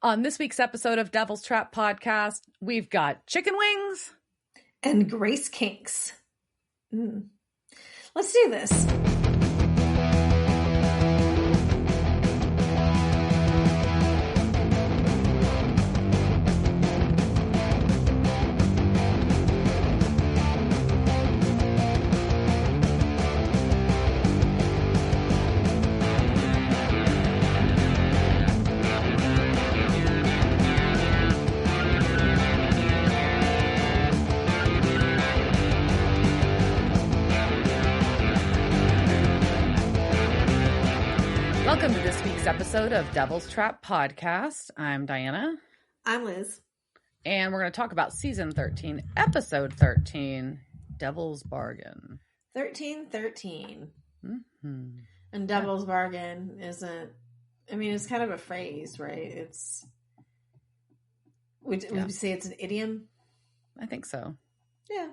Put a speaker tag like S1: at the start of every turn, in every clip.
S1: On this week's episode of Devil's Trap Podcast, we've got chicken wings
S2: and Grace Kinks. Let's do this.
S1: Welcome to this week's episode of Devil's Trap Podcast. I'm Diana.
S2: I'm Liz.
S1: And we're going to talk about Season 13, Episode 13, Devil's Bargain.
S2: 1313.
S1: Mm-hmm.
S2: And Devil's Bargain isn't, I mean, it's kind of a phrase, right? Would you say it's an idiom?
S1: I think so.
S2: Yeah.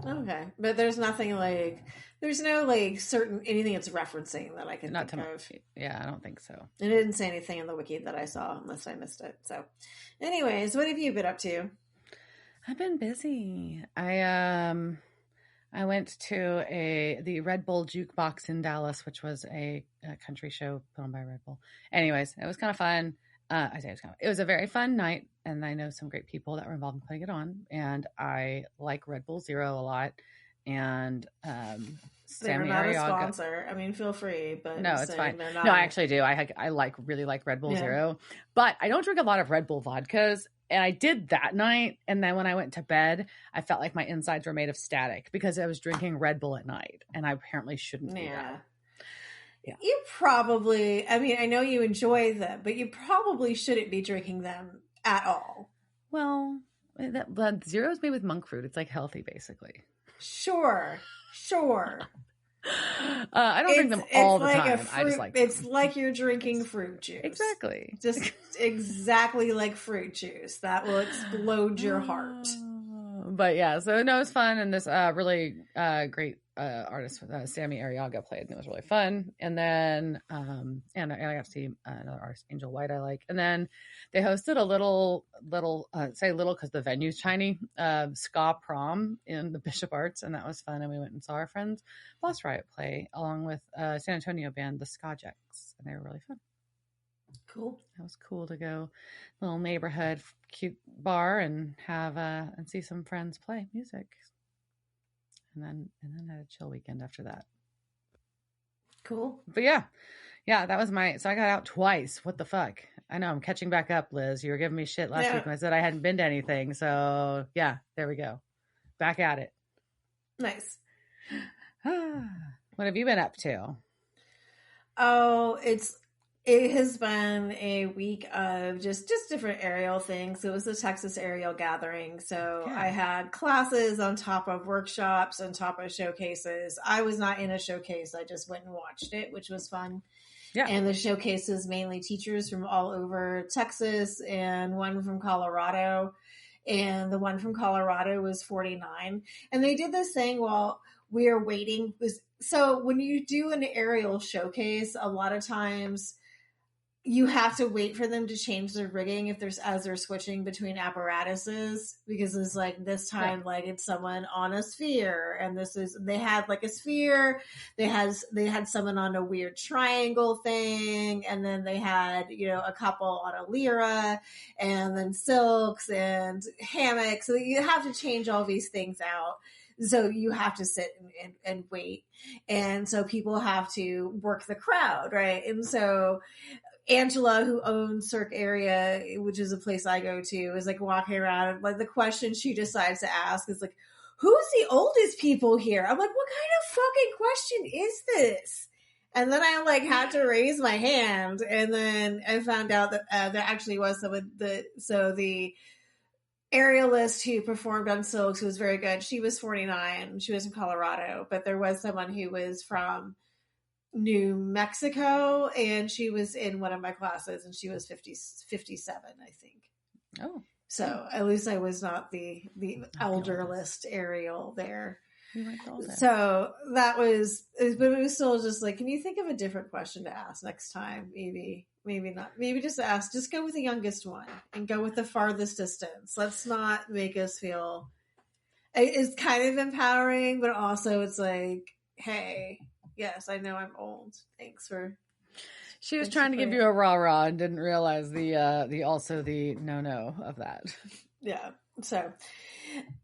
S2: Okay. But there's nothing like, there's no like certain anything it's referencing that I can think of.
S1: Yeah, I don't think so.
S2: It didn't say anything in the wiki that I saw unless I missed it. So anyways, what have you been up to?
S1: I've been busy. I went to the Red Bull Jukebox in Dallas, which was a country show put on by Red Bull. Anyways, it was kind of fun. It was a very fun night, and I know some great people that were involved in putting it on. And I like Red Bull Zero a lot. And
S2: Sammy Ariaga, a sponsor. I mean, feel free, but
S1: no, it's fine. No, I actually do. I really like Red Bull Zero, but I don't drink a lot of Red Bull vodkas. And I did that night, and then when I went to bed, I felt like my insides were made of static because I was drinking Red Bull at night, and I apparently shouldn't do that.
S2: Yeah. You probably, I mean, I know you enjoy them, but you probably shouldn't be drinking them at all.
S1: Well, that Zero is made with monk fruit. It's like healthy, basically.
S2: Sure.
S1: I don't drink them all the time.
S2: I just like it's like you're drinking fruit juice.
S1: Exactly.
S2: Just exactly like fruit juice. That will explode your heart.
S1: But yeah, so no, it was fun, and this really great artist, Sammy Ariaga, played, and it was really fun. And then, and I got to see another artist, Angel White, I like. And then they hosted a little, say little because the venue's tiny, ska prom in the Bishop Arts, and that was fun. And we went and saw our friends Boss Riot play along with San Antonio band the Ska Jacks, and they were really fun.
S2: Cool.
S1: That was cool to go little neighborhood cute bar and have and see some friends play music. And then had a chill weekend after that.
S2: Cool.
S1: But yeah, that was so I got out twice. What the fuck? I know I'm catching back up, Liz. You were giving me shit last week when I said I hadn't been to anything. So yeah, there we go. Back at it.
S2: Nice.
S1: What have you been up to?
S2: Oh, it has been a week of just different aerial things. It was the Texas Aerial Gathering. So I had classes on top of workshops, on top of showcases. I was not in a showcase. I just went and watched it, which was fun. Yeah. And the showcase is mainly teachers from all over Texas and one from Colorado. And the one from Colorado was 49. And they did this thing while we were waiting. So when you do an aerial showcase, a lot of times you have to wait for them to change their rigging as they're switching between apparatuses, because it's like this time, like it's someone on a sphere, and they had like a sphere, they had someone on a weird triangle thing, and then they had, a couple on a lyra, and then silks and hammocks. So you have to change all these things out. So you have to sit and wait. And so people have to work the crowd, right? And so Angela, who owns Cirque Area, which is a place I go to, is like walking around, and like the question she decides to ask is like, who's the oldest people here? I'm like, what kind of fucking question is this? And then I like had to raise my hand, and then I found out that there actually was someone the aerialist who performed on silks, who was very good. She was 49. She was in Colorado, but there was someone who was from New Mexico, and she was in one of my classes, and she was 57, I think. Oh, so at least I was not the elder list aerial there. So that was, but it was still just like, can you think of a different question to ask next time, maybe? maybe not. Maybe just ask. Just go with the youngest one and go with the farthest distance. Let's not make us feel. It's kind of empowering, but also it's like, hey, yes, I know I'm old. Thanks for.
S1: She was trying to give you a rah-rah and didn't realize the also the no of that.
S2: Yeah. So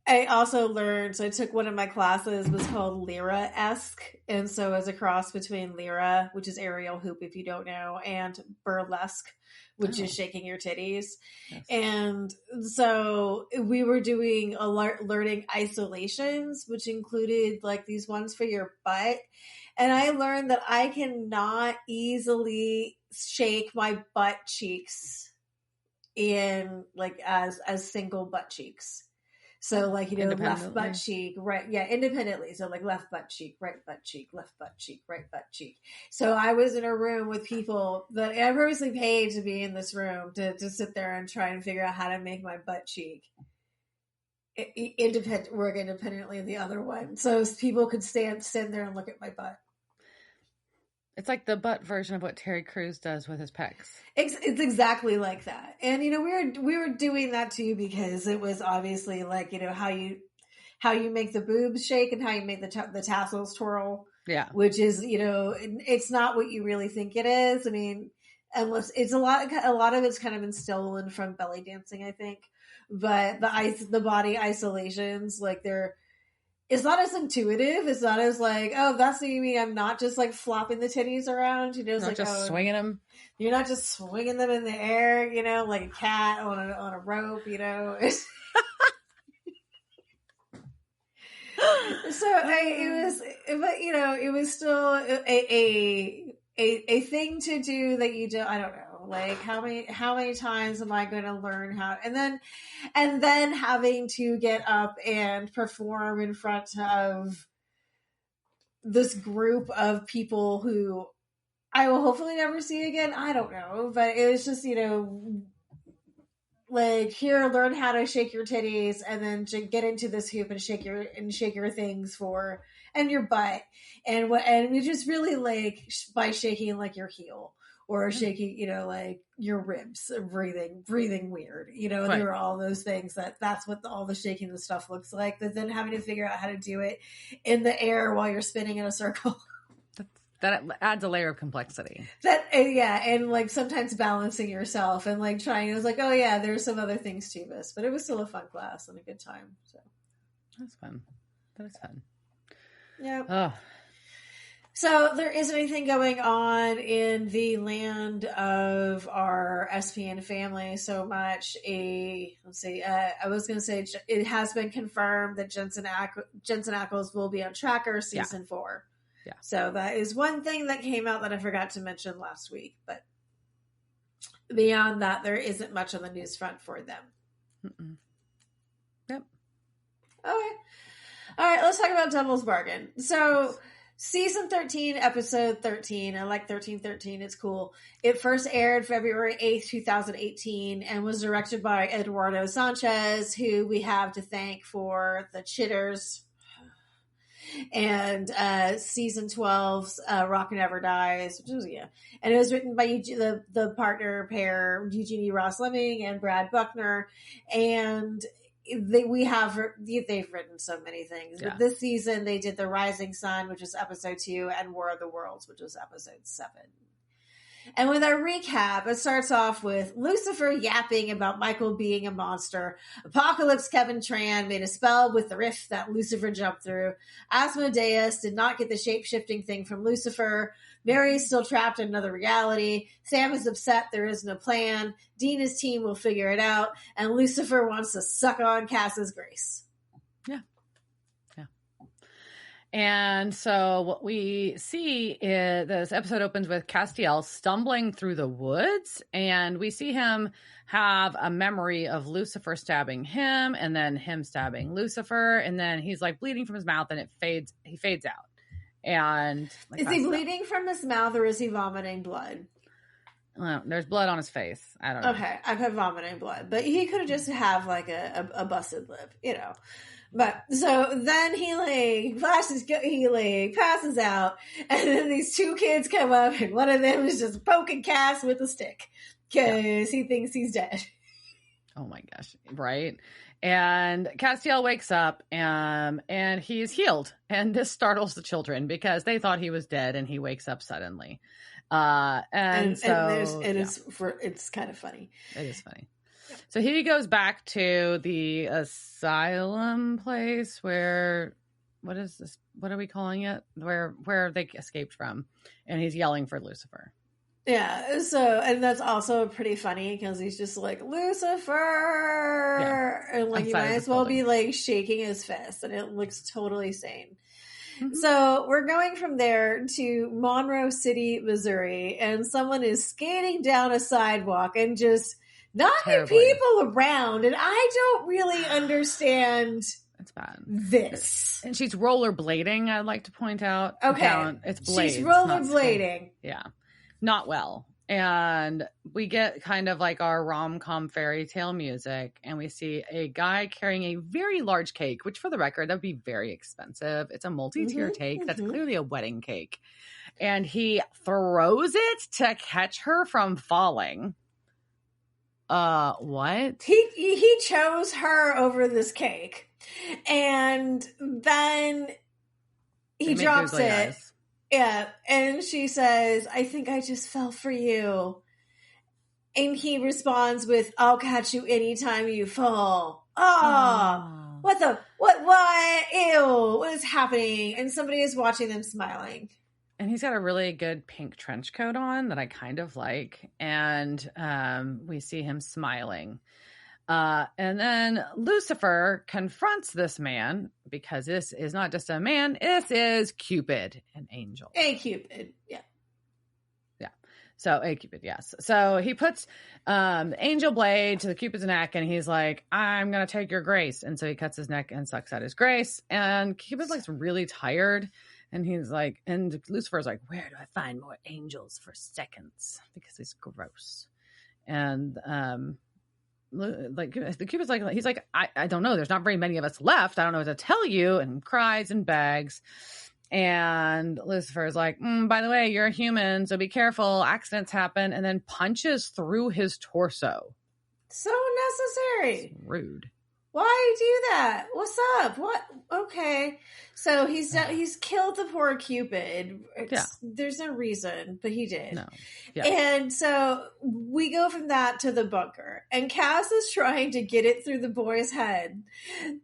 S2: I also learned, so I took one of my classes was called Lyra-esque. And so it was a cross between Lyra, which is aerial hoop, if you don't know, and burlesque, which is shaking your titties. Yes. And so we were doing learning isolations, which included like these ones for your butt. And I learned that I cannot easily shake my butt cheeks in like as single butt cheeks. So like, you know, left butt cheek, right. Yeah. Independently. So like left butt cheek, right butt cheek, left butt cheek, right butt cheek. So I was in a room with people that I purposely paid to be in this room to sit there and try and figure out how to make my butt cheek work independently of the other one. So people could stand there and look at my butt.
S1: It's like the butt version of what Terry Crews does with his pecs.
S2: It's exactly like that. And, you know, we were doing that too, because it was obviously like, you know, how you make the boobs shake and how you make the tassels twirl.
S1: Yeah.
S2: Which is, you know, it's not what you really think it is. I mean, unless it's a lot of it's kind of been stolen from belly dancing, I think. But the body isolations, like it's not as intuitive. It's not as like, oh, that's what you mean. I'm not just like flopping the titties around. You know, it's
S1: not
S2: like
S1: just swinging them.
S2: You're not just swinging them in the air, you know, like a cat on a rope, you know. It was still a thing to do that you do. I don't know. Like how many times am I going to learn how, and then having to get up and perform in front of this group of people who I will hopefully never see again. I don't know, but it was just, you know, like here, learn how to shake your titties and then get into this hoop and shake your things and your butt and we just really like by shaking like your heel. Or shaking, you know, like your ribs, breathing weird. You know, there are all those things that's what all the shaking and stuff looks like. But then having to figure out how to do it in the air while you're spinning in a circle.
S1: That adds a layer of complexity.
S2: And like sometimes balancing yourself and like trying. It was like, oh yeah, there's some other things to this, but it was still a fun class and a good time. So
S1: that's fun. That is fun.
S2: Yeah.
S1: Oh.
S2: So there isn't anything going on in the land of our SPN family so much. I was going to say it has been confirmed that Jensen Ackles will be on Tracker season 4.
S1: Yeah.
S2: So that is one thing that came out that I forgot to mention last week. But beyond that, there isn't much on the news front for them.
S1: Mm-mm. Yep.
S2: Okay. All right. Let's talk about Devil's Bargain. So season 13, episode 13. I like 1313. It's cool. It first aired February 8th, 2018 and was directed by Eduardo Sanchez, who we have to thank for The Chitters and season 12's Rock Never Dies, which was, and it was written by the partner pair Eugenie Ross Lemming and Brad Buckner, and they've written so many things. But this season they did The Rising Sun, which was episode 2, and War of the Worlds, which was episode 7. And with our recap, it starts off with Lucifer yapping about Michael being a monster. Apocalypse Kevin Tran made a spell with the rift that Lucifer jumped through. Asmodeus did not get the shape-shifting thing from Lucifer. Mary is still trapped in another reality. Sam is upset there is no plan. Dina's team will figure it out. And Lucifer wants to suck on Cass's grace.
S1: Yeah. And so what we see is this episode opens with Castiel stumbling through the woods, and we see him have a memory of Lucifer stabbing him and then him stabbing Lucifer. And then he's like bleeding from his mouth and he fades out. And like,
S2: is he bleeding from his mouth or is he vomiting blood?
S1: Well, there's blood on his face. I don't know.
S2: Okay. I've had vomiting blood, but he could have just have like a busted lip, you know. But so then he passes out, and then these two kids come up, and one of them is just poking Cass with a stick because he thinks he's dead.
S1: Oh my gosh, right? And Castiel wakes up and he's healed, and this startles the children because they thought he was dead, and he wakes up suddenly. It's
S2: kind of funny.
S1: It is funny. So he goes back to the asylum place where, what is this? What are we calling it? Where they escaped from, and he's yelling for Lucifer.
S2: Yeah. So, and that's also pretty funny because he's just like, Lucifer, and like he might as well be like shaking his fist, and it looks totally sane. Mm-hmm. So we're going from there to Monroe City, Missouri, and someone is skating down a sidewalk and just knocking people around, and I don't really understand.
S1: It's bad.
S2: This.
S1: And she's rollerblading, I'd like to point out.
S2: Okay.
S1: It's blades.
S2: She's rollerblading.
S1: Yeah. Not well. And we get kind of like our rom-com fairy tale music, and we see a guy carrying a very large cake, which for the record, that would be very expensive. It's a multi-tier cake. That's clearly a wedding cake. And he throws it to catch her from falling. What?
S2: He chose her over this cake, and then he drops it. Eyes. Yeah, and she says, "I think I just fell for you." And he responds with, "I'll catch you anytime you fall." Oh, what? Ew, what is happening? And somebody is watching them smiling.
S1: And he's got a really good pink trench coat on that I kind of like. And we see him smiling. And then Lucifer confronts this man, because this is not just a man. This is Cupid, an angel.
S2: A Cupid, yeah.
S1: Yeah. So a Cupid, yes. So he puts angel blade to the Cupid's neck, and he's like, "I'm going to take your grace." And so he cuts his neck and sucks out his grace. And Cupid's like really tired. And he's like, and Lucifer's like, "Where do I find more angels for seconds?" Because he's gross. And like the Cupid's like, he's like, I don't know. There's not very many of us left. I don't know what to tell you. And cries and begs. And Lucifer's like, "By the way, you're a human, so be careful. Accidents happen." And then punches through his torso.
S2: So unnecessary.
S1: It's rude.
S2: Why do that? What's up? What? Okay. So he's killed the poor Cupid. There's no reason, but he did.
S1: No. Yeah.
S2: And so we go from that to the bunker. And Cass is trying to get it through the boy's head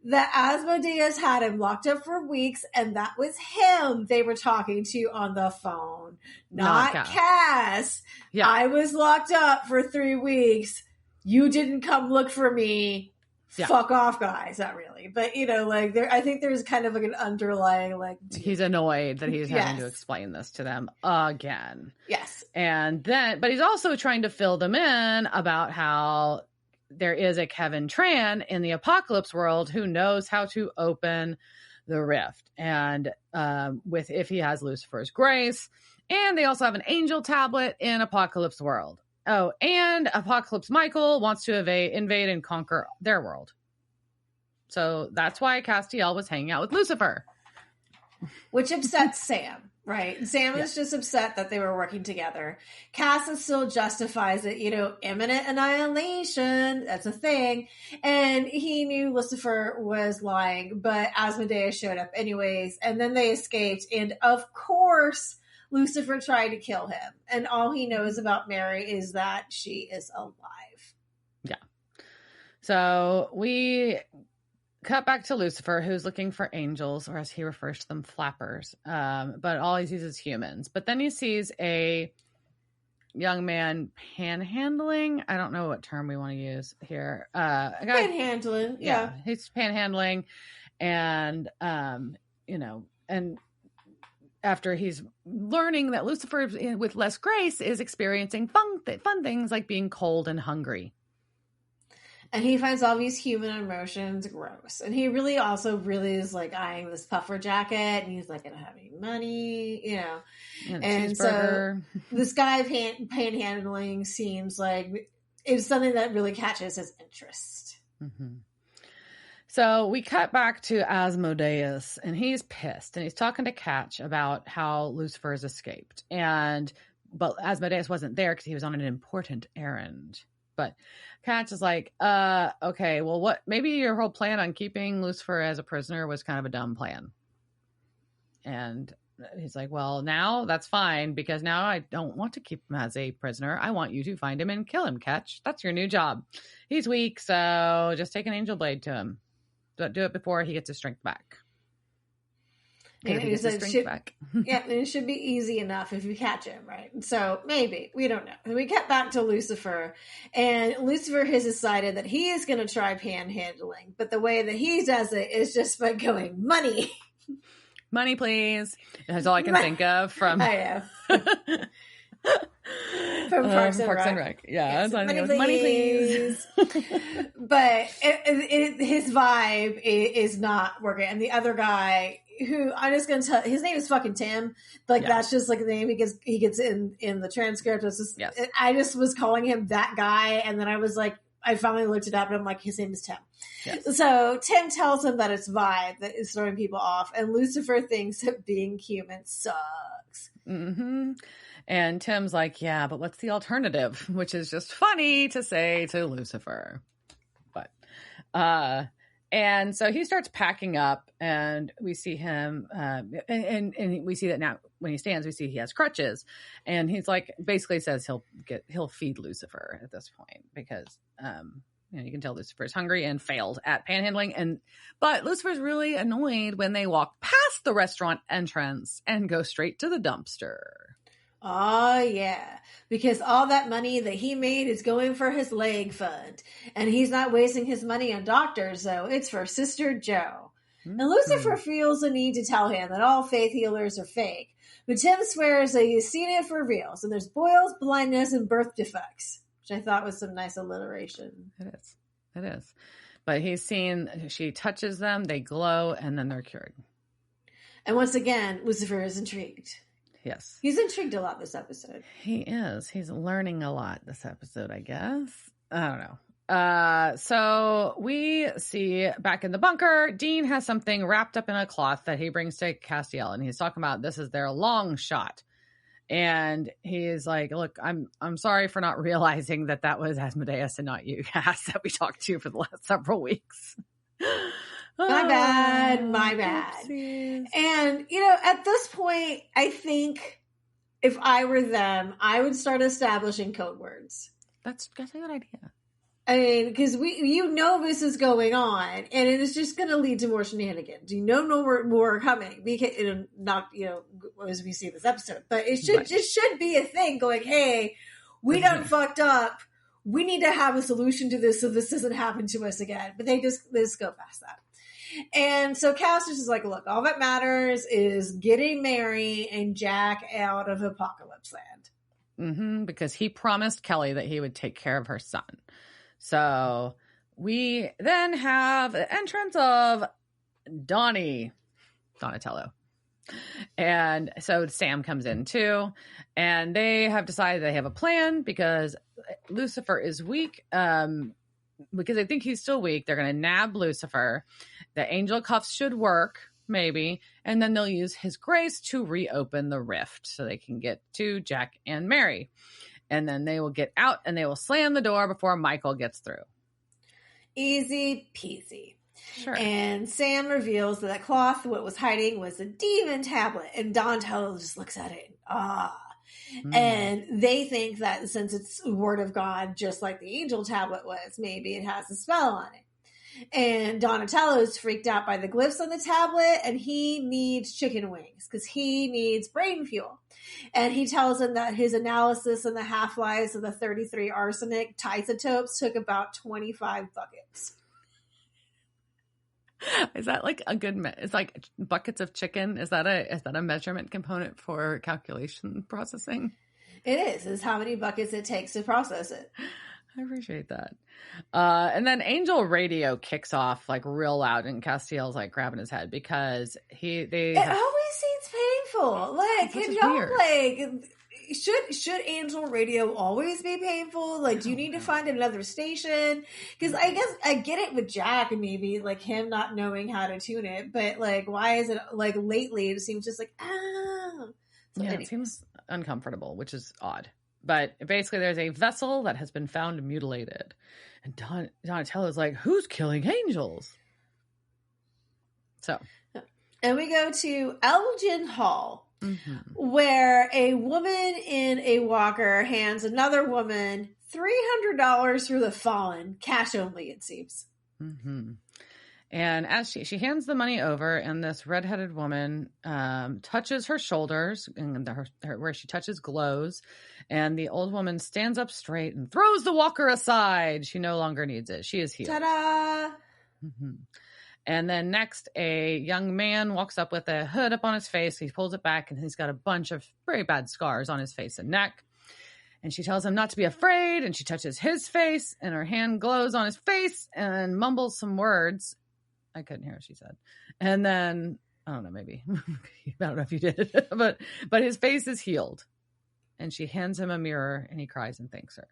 S2: that Asmodeus had him locked up for weeks, and that was him they were talking to on the phone. Not Cass. Yeah. "I was locked up for 3 weeks. You didn't come look for me. Yeah. Fuck off, guys." Not really, but I think there's kind of like an underlying
S1: he's annoyed that he's having to explain this to them again.
S2: Yes.
S1: And then, but he's also trying to fill them in about how there is a Kevin Tran in the Apocalypse world who knows how to open the rift, and if he has Lucifer's grace. And they also have an angel tablet in Apocalypse world. Oh, and Apocalypse Michael wants to invade and conquer their world. So that's why Castiel was hanging out with Lucifer.
S2: Which upsets Sam, right? Sam is just upset that they were working together. Cass still justifies it, imminent annihilation. That's a thing. And he knew Lucifer was lying, but Asmodeus showed up anyways. And then they escaped. And of course, Lucifer tried to kill him, and all he knows about Mary is that she is alive.
S1: Yeah. So we cut back to Lucifer, who's looking for angels, or as he refers to them, flappers. But all he sees is humans. But then he sees a young man panhandling. I don't know what term we want to use here.
S2: Panhandling. Yeah.
S1: He's panhandling, and after he's learning that Lucifer, with less grace, is experiencing fun things like being cold and hungry.
S2: And he finds all these human emotions gross. And he really is like eyeing this puffer jacket. And he's like, "I don't have any money," And so this guy panhandling seems like it's something that really catches his interest.
S1: Mm-hmm. So we cut back to Asmodeus, and he's pissed, and he's talking to Catch about how Lucifer has escaped. But Asmodeus wasn't there because he was on an important errand. But Catch is like, okay, well, what? Maybe your whole plan on keeping Lucifer as a prisoner was kind of a dumb plan. And he's like, well, now that's fine, because now I don't want to keep him as a prisoner. I want you to find him and kill him, Catch. That's your new job. He's weak, so just take an angel blade to him. Do it before he gets his strength back.
S2: And it should be easy enough if you catch him, right? So maybe, we don't know. And we get back to Lucifer, and Lucifer has decided that he is going to try panhandling, but the way that he does it is just by going, money.
S1: Money, please. That's all I can think of from...
S2: I know. From Parks and Rec.
S1: Yeah,
S2: yes, money please. But his vibe is not working. And the other guy, who I'm just going to tell, his name is fucking Tim. Like, that's just like the name he gets in the transcript. It's just, I just was calling him that guy. And then I was like, I finally looked it up, and I'm like, his name is Tim. Yes. So Tim tells him that it's vibe that is throwing people off. And Lucifer thinks that being human sucks.
S1: Mm-hmm. And Tim's like, yeah, but what's the alternative? Which is just funny to say to Lucifer. But, and so he starts packing up, and we see him, and we see that now when he stands, we see he has crutches, and he's like, basically says he'll feed Lucifer at this point, because, you can tell Lucifer's hungry and failed at panhandling. But Lucifer's really annoyed when they walk past the restaurant entrance and go straight to the dumpster.
S2: Oh, yeah, because all that money that he made is going for his leg fund, and he's not wasting his money on doctors, though. It's for Sister Joe. Mm-hmm. And Lucifer feels the need to tell him that all faith healers are fake, but Tim swears that he's seen it for real. So there's boils, blindness, and birth defects, which I thought was some nice alliteration.
S1: It is. But she touches them, they glow, and then they're cured.
S2: And once again, Lucifer is intrigued.
S1: Yes.
S2: He's intrigued a lot this episode.
S1: He is. He's learning a lot this episode, I guess. I don't know. So we see back in the bunker, Dean has something wrapped up in a cloth that he brings to Castiel, and he's talking about this is their long shot. And he's like, look, I'm sorry for not realizing that was Asmodeus and not you, Cass, that we talked to for the last several weeks.
S2: My bad.
S1: Oopsies.
S2: And, at this point, I think if I were them, I would start establishing code words.
S1: That's a good idea.
S2: I mean, because this is going on, and it is just going to lead to more shenanigans. More are coming, because not as we see this episode, but it should be a thing. Going, hey, we done fucked up. We need to have a solution to this so this doesn't happen to us again. But they just go past that. And so Cass is just like, look, all that matters is getting Mary and Jack out of Apocalypse Land.
S1: Mm-hmm, because he promised Kelly that he would take care of her son. So we then have the entrance of Donatello. And so Sam comes in too, and they have decided they have a plan because Lucifer is weak. Because they think he's still weak, they're going to nab Lucifer. The angel cuffs should work, maybe, and then they'll use his grace to reopen the rift so they can get to Jack and Mary. And then they will get out and they will slam the door before Michael gets through.
S2: Easy peasy.
S1: Sure.
S2: And Sam reveals that cloth, what was hiding, was a demon tablet. And Donatello just looks at it and And they think that since it's word of God, just like the angel tablet was, maybe it has a spell on it. And Donatello is freaked out by the glyphs on the tablet, and he needs chicken wings because he needs brain fuel. And he tells him that his analysis on the half-lives of the 33 arsenic isotopes took about 25 buckets.
S1: Is that like a good? It's like buckets of chicken. Is that a measurement component for calculation processing?
S2: It is. It's how many buckets it takes to process it.
S1: I appreciate that. And then Angel Radio kicks off like real loud, and Castiel's like grabbing his head because it always
S2: seems painful. Like, you know, like should Angel Radio always be painful? Like, do you need to find another station? Because I guess I get it with Jack and maybe like him not knowing how to tune it, but like, why is it like lately it seems just like So
S1: yeah, it seems uncomfortable, which is odd. But basically, there's a vessel that has been found mutilated, and Donatello's like, "Who's killing angels?" So,
S2: and we go to Elgin Hall, where a woman in a walker hands another woman $300 for the fallen, cash only, it seems.
S1: And as she hands the money over, and this redheaded woman touches her shoulders, and where she touches glows, and the old woman stands up straight and throws the walker aside. She no longer needs it. She is healed.
S2: Ta-da!
S1: And then next, a young man walks up with a hood up on his face. He pulls it back, and he's got a bunch of very bad scars on his face and neck. And she tells him not to be afraid, and she touches his face, and her hand glows on his face and mumbles some words. I couldn't hear what she said. And then, I don't know, maybe. I don't know if you did. but his face is healed. And she hands him a mirror, and he cries and thanks her.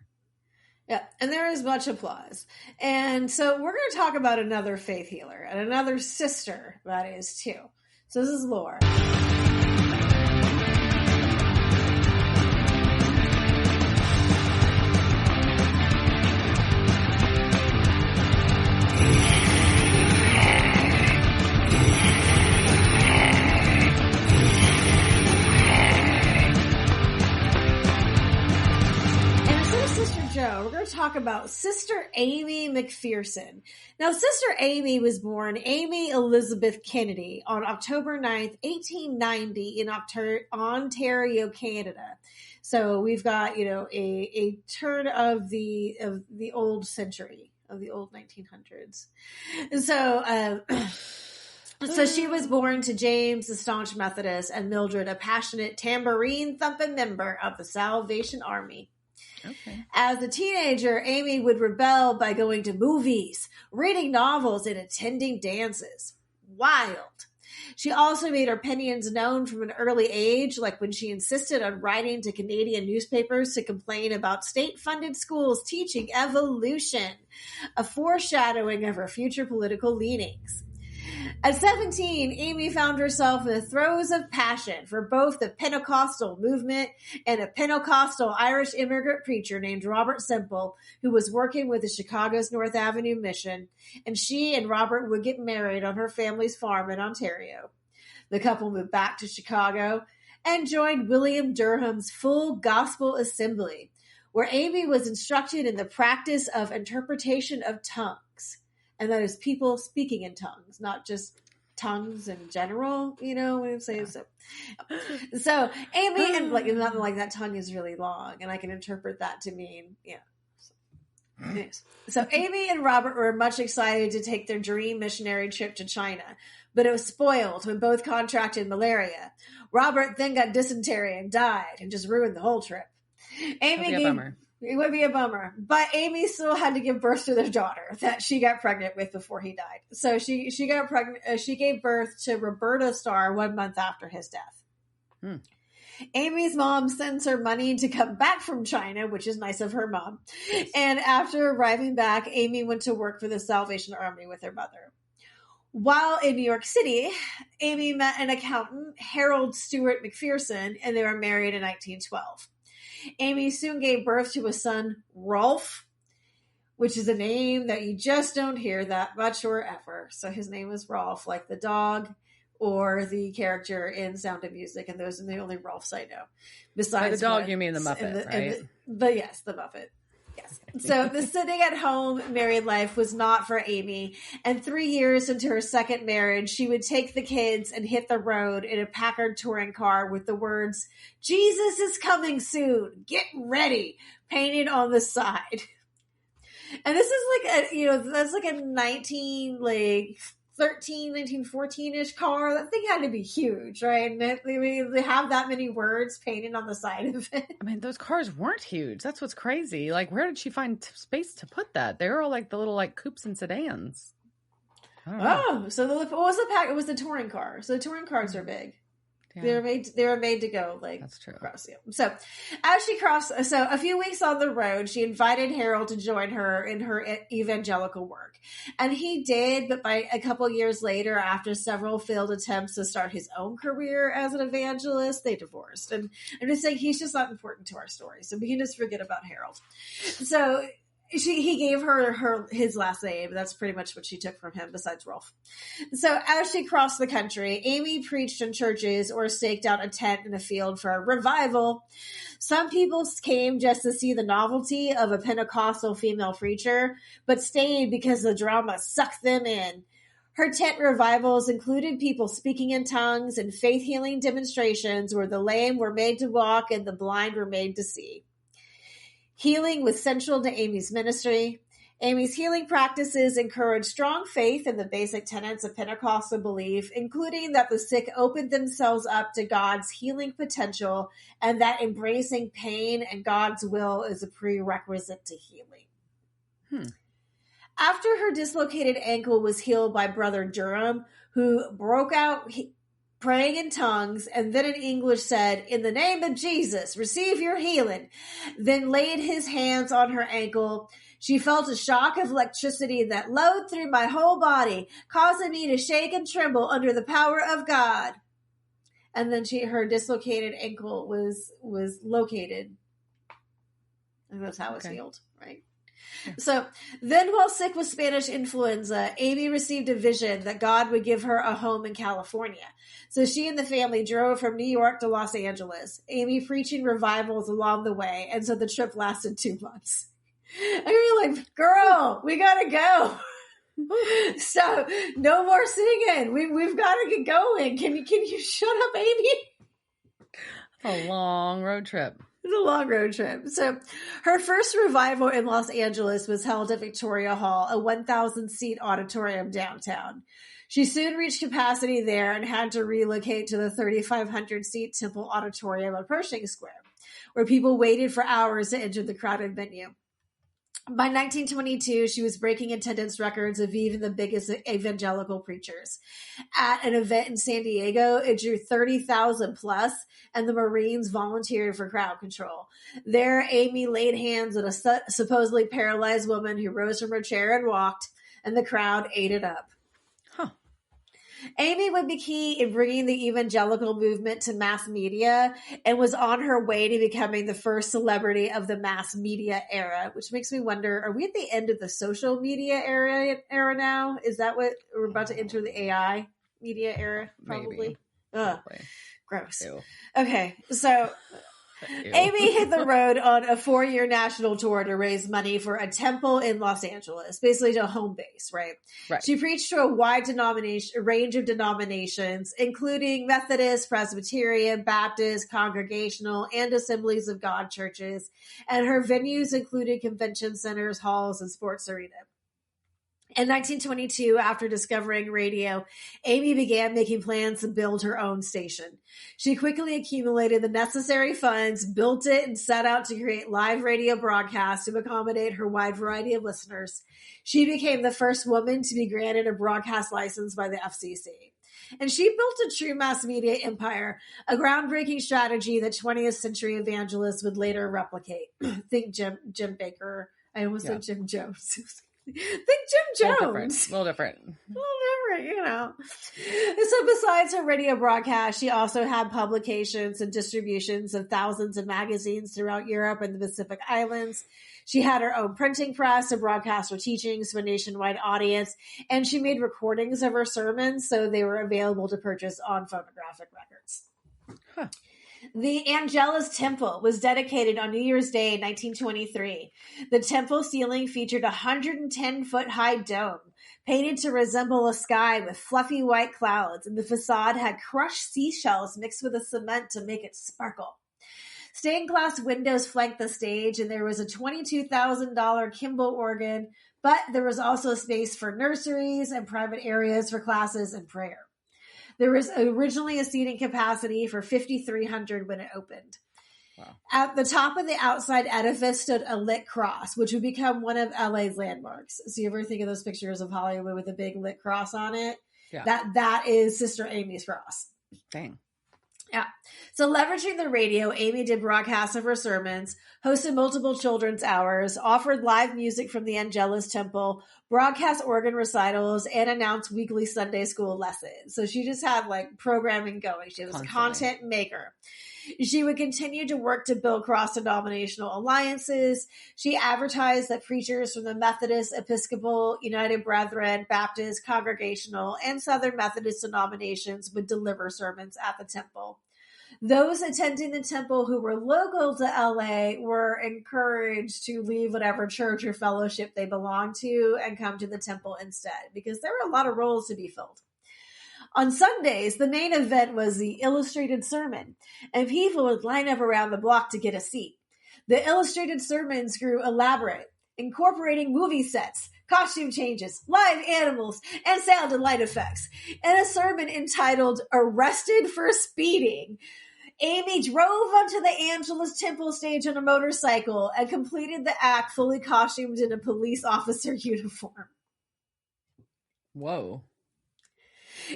S2: Yeah, and there is much applause. And so we're going to talk about another faith healer, and another sister, that is, too. So this is Laura. We're going to talk about Sister Amy McPherson. Now, Sister Amy was born Amy Elizabeth Kennedy on October 9th, 1890 in Ontario, Canada. So we've got, a turn of the old century, of the old 1900s. And so she was born to James, a staunch Methodist, and Mildred, a passionate tambourine-thumping member of the Salvation Army. Okay. As a teenager, Amy would rebel by going to movies, reading novels, and attending dances. Wild. She also made her opinions known from an early age, like when she insisted on writing to Canadian newspapers to complain about state-funded schools teaching evolution, a foreshadowing of her future political leanings. At 17, Amy found herself in the throes of passion for both the Pentecostal movement and a Pentecostal Irish immigrant preacher named Robert Semple, who was working with the Chicago's North Avenue Mission, and she and Robert would get married on her family's farm in Ontario. The couple moved back to Chicago and joined William Durham's Full Gospel Assembly, where Amy was instructed in the practice of interpretation of tongues. And that is people speaking in tongues, not just tongues in general, what I'm saying? Yeah. So Amy, and nothing like that tongue is really long, and I can interpret that to mean, So Amy and Robert were much excited to take their dream missionary trip to China, but it was spoiled when both contracted malaria. Robert then got dysentery and died, and just ruined the whole trip. It would be a bummer. But Amy still had to give birth to their daughter that she got pregnant with before he died. So she got pregnant. She gave birth to Roberta Starr 1 month after his death. Amy's mom sends her money to come back from China, which is nice of her mom. And after arriving back, Amy went to work for the Salvation Army with her mother. While in New York City, Amy met an accountant, Harold Stewart McPherson, and they were married in 1912. Amy soon gave birth to a son, Rolf, which is a name that you just don't hear that much or ever. So his name is Rolf, like the dog or the character in Sound of Music, and those are the only Rolfs I know.
S1: Besides the dog, you mean the Muppet, right?
S2: Yes, the Muppet. Yes. So the sitting at home married life was not for Amy, and 3 years into her second marriage, she would take the kids and hit the road in a Packard touring car with the words, "Jesus is coming soon, get ready," painted on the side. And this is that's like a 1914-ish car. That thing had to be huge, right? And they have that many words painted on the side of it.
S1: I mean, those cars weren't huge. That's what's crazy. Like, where did she find space to put that? They were all like the little coupes and sedans.
S2: Oh, so what was the pack? It was the touring car. So the touring cars are big. They were made to go
S1: That's true.
S2: across. Yeah. So as she crossed, so a few weeks on the road, she invited Harold to join her in her evangelical work. And he did, but by a couple years later, after several failed attempts to start his own career as an evangelist, they divorced. And I'm just saying he's just not important to our story. So we can just forget about Harold. So he gave her his last name. That's pretty much what she took from him, besides Rolf. So as she crossed the country, Amy preached in churches or staked out a tent in a field for a revival. Some people came just to see the novelty of a Pentecostal female preacher, but stayed because the drama sucked them in. Her tent revivals included people speaking in tongues and faith-healing demonstrations where the lame were made to walk and the blind were made to see. Healing was central to Amy's ministry. Amy's healing practices encouraged strong faith in the basic tenets of Pentecostal belief, including that the sick opened themselves up to God's healing potential and that embracing pain and God's will is a prerequisite to healing. After her dislocated ankle was healed by Brother Durham, who broke out praying in tongues, and then in English said, "In the name of Jesus, receive your healing," then laid his hands on her ankle. She felt a shock of electricity that flowed through my whole body, causing me to shake and tremble under the power of God. And then her dislocated ankle was located. And that's how it's healed, right? So then, while sick with Spanish influenza, Amy received a vision that God would give her a home in California. So she and the family drove from New York to Los Angeles, Amy preaching revivals along the way. And so the trip lasted 2 months. And you're like, girl, we got to go. So no more singing. We've got to get going. Can you shut up, Amy?
S1: A long road trip.
S2: It's a long road trip. So her first revival in Los Angeles was held at Victoria Hall, a 1,000-seat auditorium downtown. She soon reached capacity there and had to relocate to the 3,500-seat Temple Auditorium on Pershing Square, where people waited for hours to enter the crowded venue. By 1922, she was breaking attendance records of even the biggest evangelical preachers. At an event in San Diego, it drew 30,000 plus, and the Marines volunteered for crowd control. There, Amy laid hands on a supposedly paralyzed woman who rose from her chair and walked, and the crowd ate it up. Amy would be key in bringing the evangelical movement to mass media and was on her way to becoming the first celebrity of the mass media era, which makes me wonder, are we at the end of the social media era now? Is that what we're about to enter the AI media era? Probably. Ugh, gross. Ew. Okay, so Amy hit the road on a 4-year national tour to raise money for a temple in Los Angeles, basically to a home base, right? She preached to a wide range of denominations, including Methodist, Presbyterian, Baptist, Congregational, and Assemblies of God churches, and her venues included convention centers, halls, and sports arena. In 1922, after discovering radio, Amy began making plans to build her own station. She quickly accumulated the necessary funds, built it, and set out to create live radio broadcasts to accommodate her wide variety of listeners. She became the first woman to be granted a broadcast license by the FCC. And she built a true mass media empire, a groundbreaking strategy that 20th century evangelists would later replicate. Think Jim Baker. I almost said Jim Jones. Think Jim Jones.
S1: A little different,
S2: you know. So besides her radio broadcast, she also had publications and distributions of thousands of magazines throughout Europe and the Pacific Islands. She had her own printing press to broadcast her teachings to a nationwide audience, and she made recordings of her sermons so they were available to purchase on phonographic records. The Angelus Temple was dedicated on New Year's Day, 1923. The temple ceiling featured a 110-foot-high dome, painted to resemble a sky with fluffy white clouds, and the facade had crushed seashells mixed with a cement to make it sparkle. Stained glass windows flanked the stage, and there was a $22,000 Kimball organ, but there was also space for nurseries and private areas for classes and prayer. There was originally a seating capacity for 5,300 when it opened. Wow. At the top of the outside edifice stood a lit cross, which would become one of LA's landmarks. So you ever think of those pictures of Hollywood with a big lit cross on it? Yeah. That is Sister Amy's cross.
S1: Dang.
S2: Yeah. So leveraging the radio, Amy did broadcasts of her sermons, hosted multiple children's hours, offered live music from the Angelus Temple, broadcast organ recitals, and announced weekly Sunday school lessons. So she just had like programming going. She was a content maker. She would continue to work to build cross-denominational alliances. She advertised that preachers from the Methodist, Episcopal, United Brethren, Baptist, Congregational, and Southern Methodist denominations would deliver sermons at the temple. Those attending the temple who were local to LA were encouraged to leave whatever church or fellowship they belonged to and come to the temple instead, because there were a lot of roles to be filled. On Sundays, the main event was the illustrated sermon, and people would line up around the block to get a seat. The illustrated sermons grew elaborate, incorporating movie sets, costume changes, live animals, and sound and light effects. In a sermon entitled Arrested for Speeding, Amy drove onto the Angelus Temple stage on a motorcycle and completed the act fully costumed in a police officer uniform.
S1: Whoa.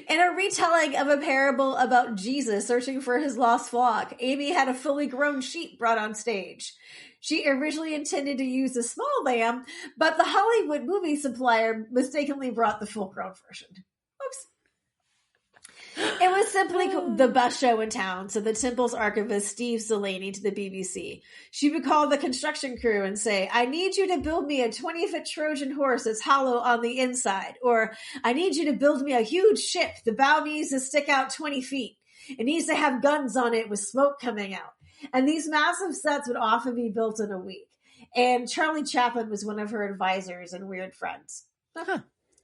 S2: In a retelling of a parable about Jesus searching for his lost flock, Amy had a fully grown sheep brought on stage. She originally intended to use a small lamb, but the Hollywood movie supplier mistakenly brought the full-grown version. Oops. It was simply the best show in town, so the temple's archivist Steve Delaney to the BBC. She would call the construction crew and say, I need you to build me a 20-foot Trojan horse that's hollow on the inside, or I need you to build me a huge ship. The bow needs to stick out 20 feet. It needs to have guns on it with smoke coming out. And these massive sets would often be built in a week. And Charlie Chaplin was one of her advisors and weird friends.
S1: Huh.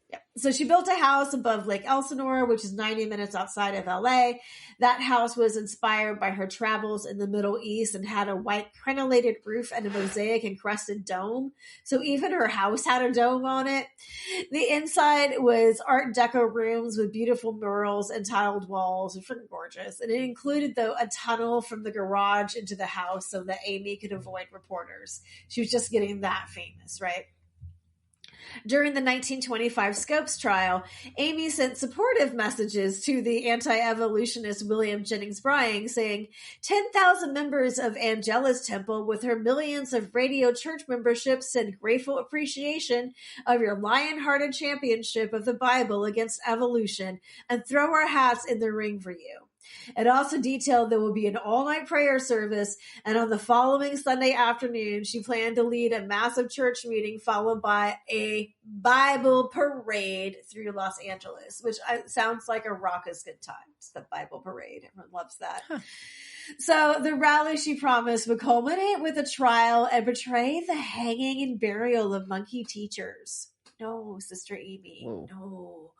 S2: Yeah. So she built a house above Lake Elsinore, which is 90 minutes outside of LA. That house was inspired by her travels in the Middle East and had a white crenellated roof and a mosaic encrusted dome. So even her house had a dome on it. The inside was Art Deco rooms with beautiful murals and tiled walls. It was freaking gorgeous. And it included, though, a tunnel from the garage into the house so that Amy could avoid reporters. She was just getting that famous, right? During the 1925 Scopes trial, Amy sent supportive messages to the anti-evolutionist William Jennings Bryan saying 10,000 members of Angelus Temple with her millions of radio church memberships send grateful appreciation of your lion-hearted championship of the Bible against evolution and throw our hats in the ring for you. It also detailed there will be an all-night prayer service, and on the following Sunday afternoon, she planned to lead a massive church meeting followed by a Bible parade through Los Angeles, which sounds like a raucous good time. It's the Bible parade. Everyone loves that. Huh. So the rally, she promised, would culminate with a trial and portray the hanging and burial of monkey teachers. No, Sister Amy. Whoa. No.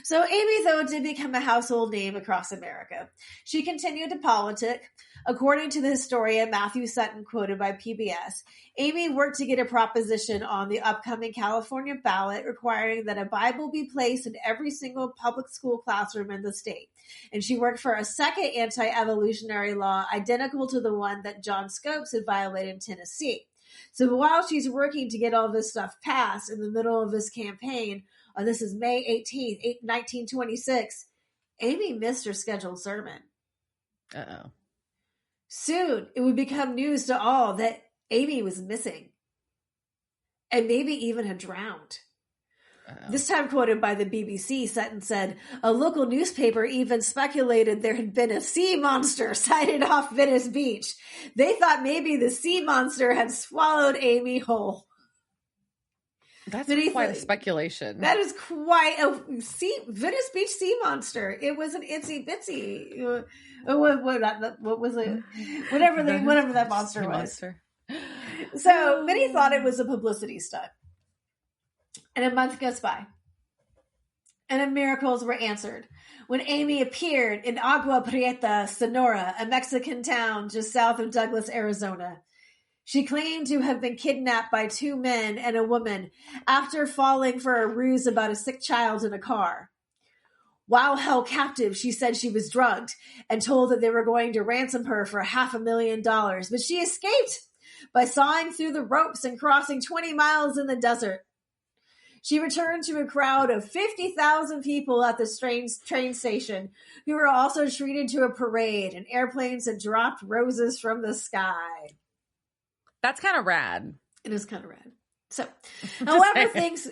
S2: So Amy, though, did become a household name across America. She continued to politic. According to the historian Matthew Sutton, quoted by PBS, Amy worked to get a proposition on the upcoming California ballot requiring that a Bible be placed in every single public school classroom in the state. And she worked for a second anti-evolutionary law identical to the one that John Scopes had violated in Tennessee. So while she's working to get all this stuff passed in the middle of this campaign, this is May 18th, 1926, Amy missed her scheduled sermon.
S1: Uh-oh.
S2: Soon, it would become news to all that Amy was missing and maybe even had drowned. Uh-oh. This time quoted by the BBC, Sutton said, a local newspaper even speculated there had been a sea monster sighted off Venice Beach. They thought maybe the sea monster had swallowed Amy whole.
S1: That's quite a speculation.
S2: That is quite a Venice Beach sea monster. It was an itsy bitsy. What was it? Whatever that monster was. So many thought it was a publicity stunt. And a month goes by. And miracles were answered when Amy appeared in Agua Prieta, Sonora, a Mexican town just south of Douglas, Arizona. She claimed to have been kidnapped by two men and a woman after falling for a ruse about a sick child in a car. While held captive, she said she was drugged and told that they were going to ransom her for $500,000, but she escaped by sawing through the ropes and crossing 20 miles in the desert. She returned to a crowd of 50,000 people at the train station who were also treated to a parade, and airplanes had dropped roses from the sky.
S1: That's kind of rad.
S2: It is kind of rad. So, however, things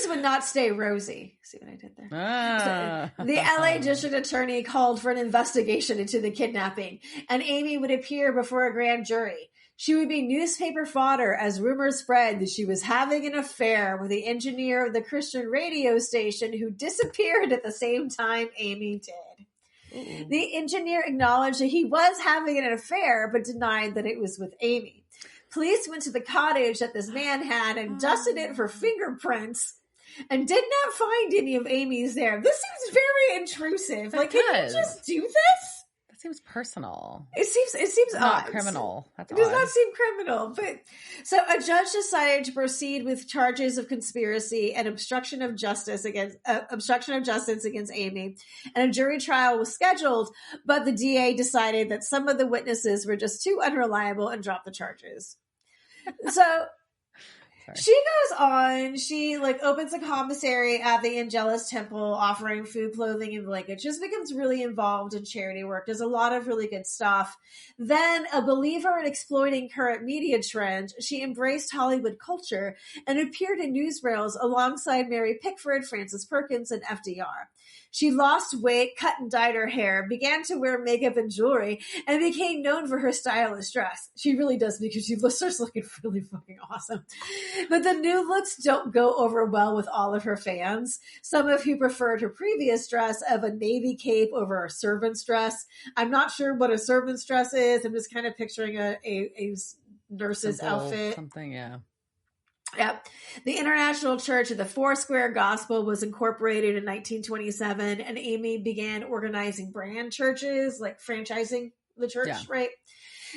S2: would not stay rosy. See what I did there? So, the LA district attorney called for an investigation into the kidnapping, and Amy would appear before a grand jury. She would be newspaper fodder as rumors spread that she was having an affair with the engineer of the Christian radio station who disappeared at the same time Amy did. Ooh. The engineer acknowledged that he was having an affair, but denied that it was with Amy. Police went to the cottage that this man had and dusted it for fingerprints and did not find any of Amy's there. This seems very intrusive. Like, can you just do this?
S1: That seems personal.
S2: It seems
S1: not
S2: odd.
S1: Criminal.
S2: It does not seem criminal. But so a judge decided to proceed with charges of conspiracy and obstruction of justice against Amy, and a jury trial was scheduled. But the DA decided that some of the witnesses were just too unreliable and dropped the charges. So she goes on. She opens a commissary at the Angelus Temple, offering food, clothing, and blankets. Just becomes really involved in charity work. Does a lot of really good stuff. Then, a believer in exploiting current media trends, she embraced Hollywood culture and appeared in newsreels alongside Mary Pickford, Frances Perkins, and FDR. She lost weight, cut and dyed her hair, began to wear makeup and jewelry, and became known for her stylish dress. She really does, because she starts looking really fucking awesome. But the new looks don't go over well with all of her fans, some of who preferred her previous dress of a navy cape over a servant's dress. I'm not sure what a servant's dress is. I'm just kind of picturing a nurse's outfit.
S1: Something, yeah.
S2: Yep. The International Church of the Foursquare Gospel was incorporated in 1927, and Amy began organizing brand churches, like franchising the church, right?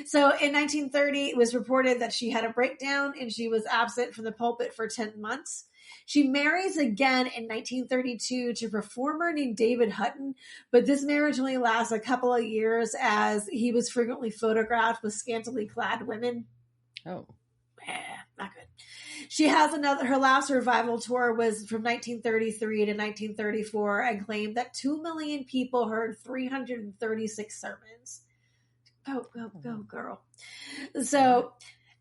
S2: So in 1930, it was reported that she had a breakdown and she was absent from the pulpit for 10 months. She marries again in 1932 to a performer named David Hutton, but this marriage only lasts a couple of years as he was frequently photographed with scantily clad women.
S1: Oh.
S2: Not good. She has her last revival tour was from 1933 to 1934 and claimed that 2 million people heard 336 sermons. Go, girl. So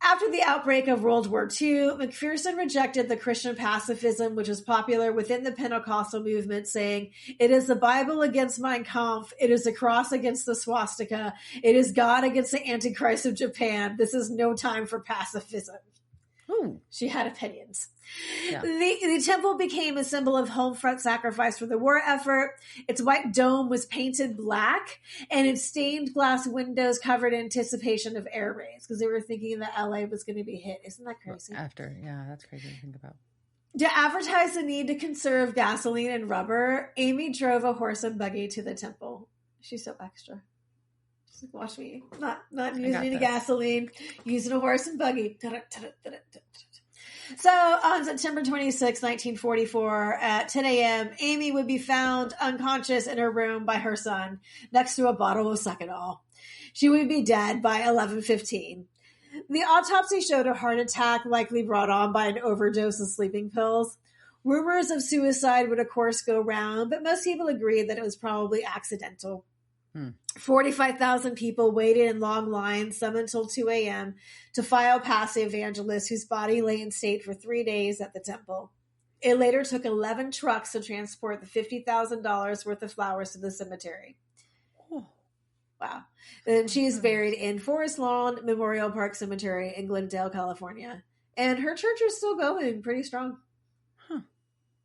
S2: after the outbreak of World War II, McPherson rejected the Christian pacifism, which was popular within the Pentecostal movement, saying, "It is the Bible against Mein Kampf. It is the cross against the swastika. It is God against the Antichrist of Japan. This is no time for pacifism." Ooh. She had opinions. Yeah. The temple became a symbol of home front sacrifice for the war effort. Its white dome was painted black, and its stained glass windows covered in anticipation of air raids because they were thinking that LA was going to be hit. Isn't that crazy?
S1: That's crazy to think about.
S2: To advertise the need to conserve gasoline and rubber, Amy drove a horse and buggy to the temple. She's so extra. Watch me, not using any gasoline, using a horse and buggy. So on September 26, 1944, at 10 a.m., Amy would be found unconscious in her room by her son next to a bottle of Seconal. She would be dead by 11:15. The autopsy showed a heart attack likely brought on by an overdose of sleeping pills. Rumors of suicide would, of course, go round, but most people agreed that it was probably accidental. 45,000 people waited in long lines, some until 2 a.m., to file past the evangelist whose body lay in state for 3 days at the temple. It later took 11 trucks to transport the $50,000 worth of flowers to the cemetery. Oh. Wow. And she is buried in Forest Lawn Memorial Park Cemetery in Glendale, California. And her church is still going pretty strong.
S1: Huh.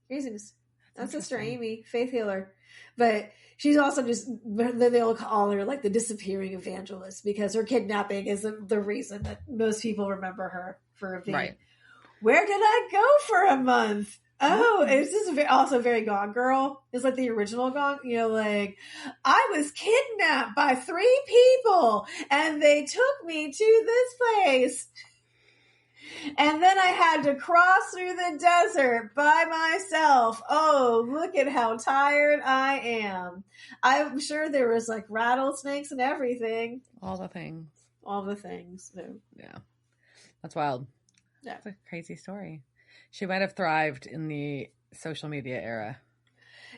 S2: Craziness. That's Sister Amy, faith healer. But she's also just, they'll call her like the disappearing evangelist because her kidnapping is the reason that most people remember her for being, right. Where did I go for a month? Oh, it's just also very Gone Girl. It's like the original Gone, like, I was kidnapped by 3 people and they took me to this place. And then I had to cross through the desert by myself. Oh, look at how tired I am. I'm sure there was like rattlesnakes and everything.
S1: All the things.
S2: So.
S1: Yeah. That's wild.
S2: Yeah.
S1: That's a crazy story. She might have thrived in the social media era.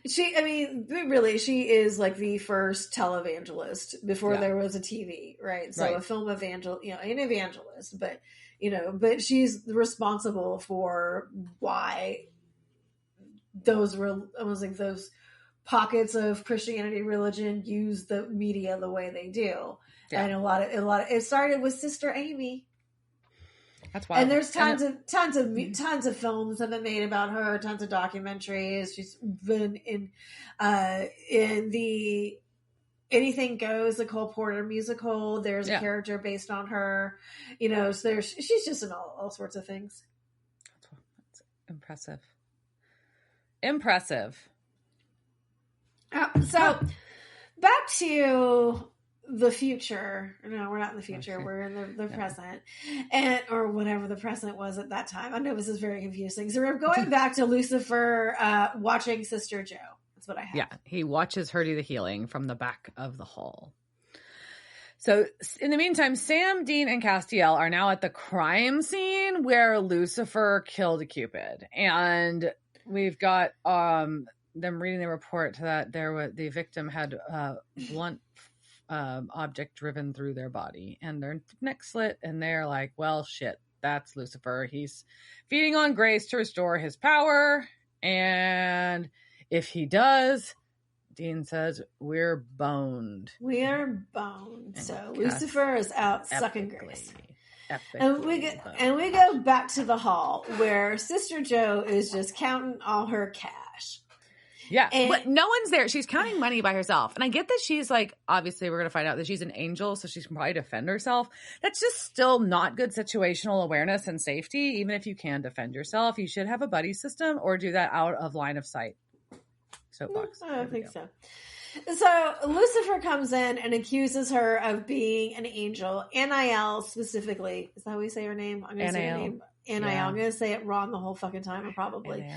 S2: She is like the first televangelist before there was a TV, right? So a film an evangelist, but she's responsible for why those pockets of Christianity religion use the media the way they do. Yeah. And a lot of it started with Sister Amy.
S1: That's wild.
S2: And there's tons of films have been made about her, tons of documentaries. She's been in the Anything Goes, the Cole Porter musical. There's a character based on her. So she's just in all sorts of things.
S1: That's impressive. Impressive.
S2: So back to the future. No, we're not in the future. Okay. We're in the present, or whatever the present was at that time. I know this is very confusing. So we're going back to Lucifer watching Sister Joe. That's what I have.
S1: Yeah, he watches her do the healing from the back of the hall. So in the meantime, Sam, Dean, and Castiel are now at the crime scene where Lucifer killed Cupid, and we've got them reading the report that the victim had blunt object driven through their body and their neck slit, and they're like, well, shit, that's Lucifer. He's feeding on grace to restore his power, and if he does, Dean says, we're boned.
S2: We are boned. So Lucifer is out sucking grace. And we go back to the hall where Sister Joe is just counting all her cash.
S1: Yeah, but no one's there. She's counting money by herself. And I get that she's like, obviously we're going to find out that she's an angel, so she can probably defend herself. That's just still not good situational awareness and safety. Even if you can defend yourself, you should have a buddy system or do that out of line of sight. Soapbox.
S2: I don't think so. So Lucifer comes in and accuses her of being an angel. Anael specifically. Is that how we say her name? I'm going to say her name. I'm going to say it wrong the whole fucking time, probably.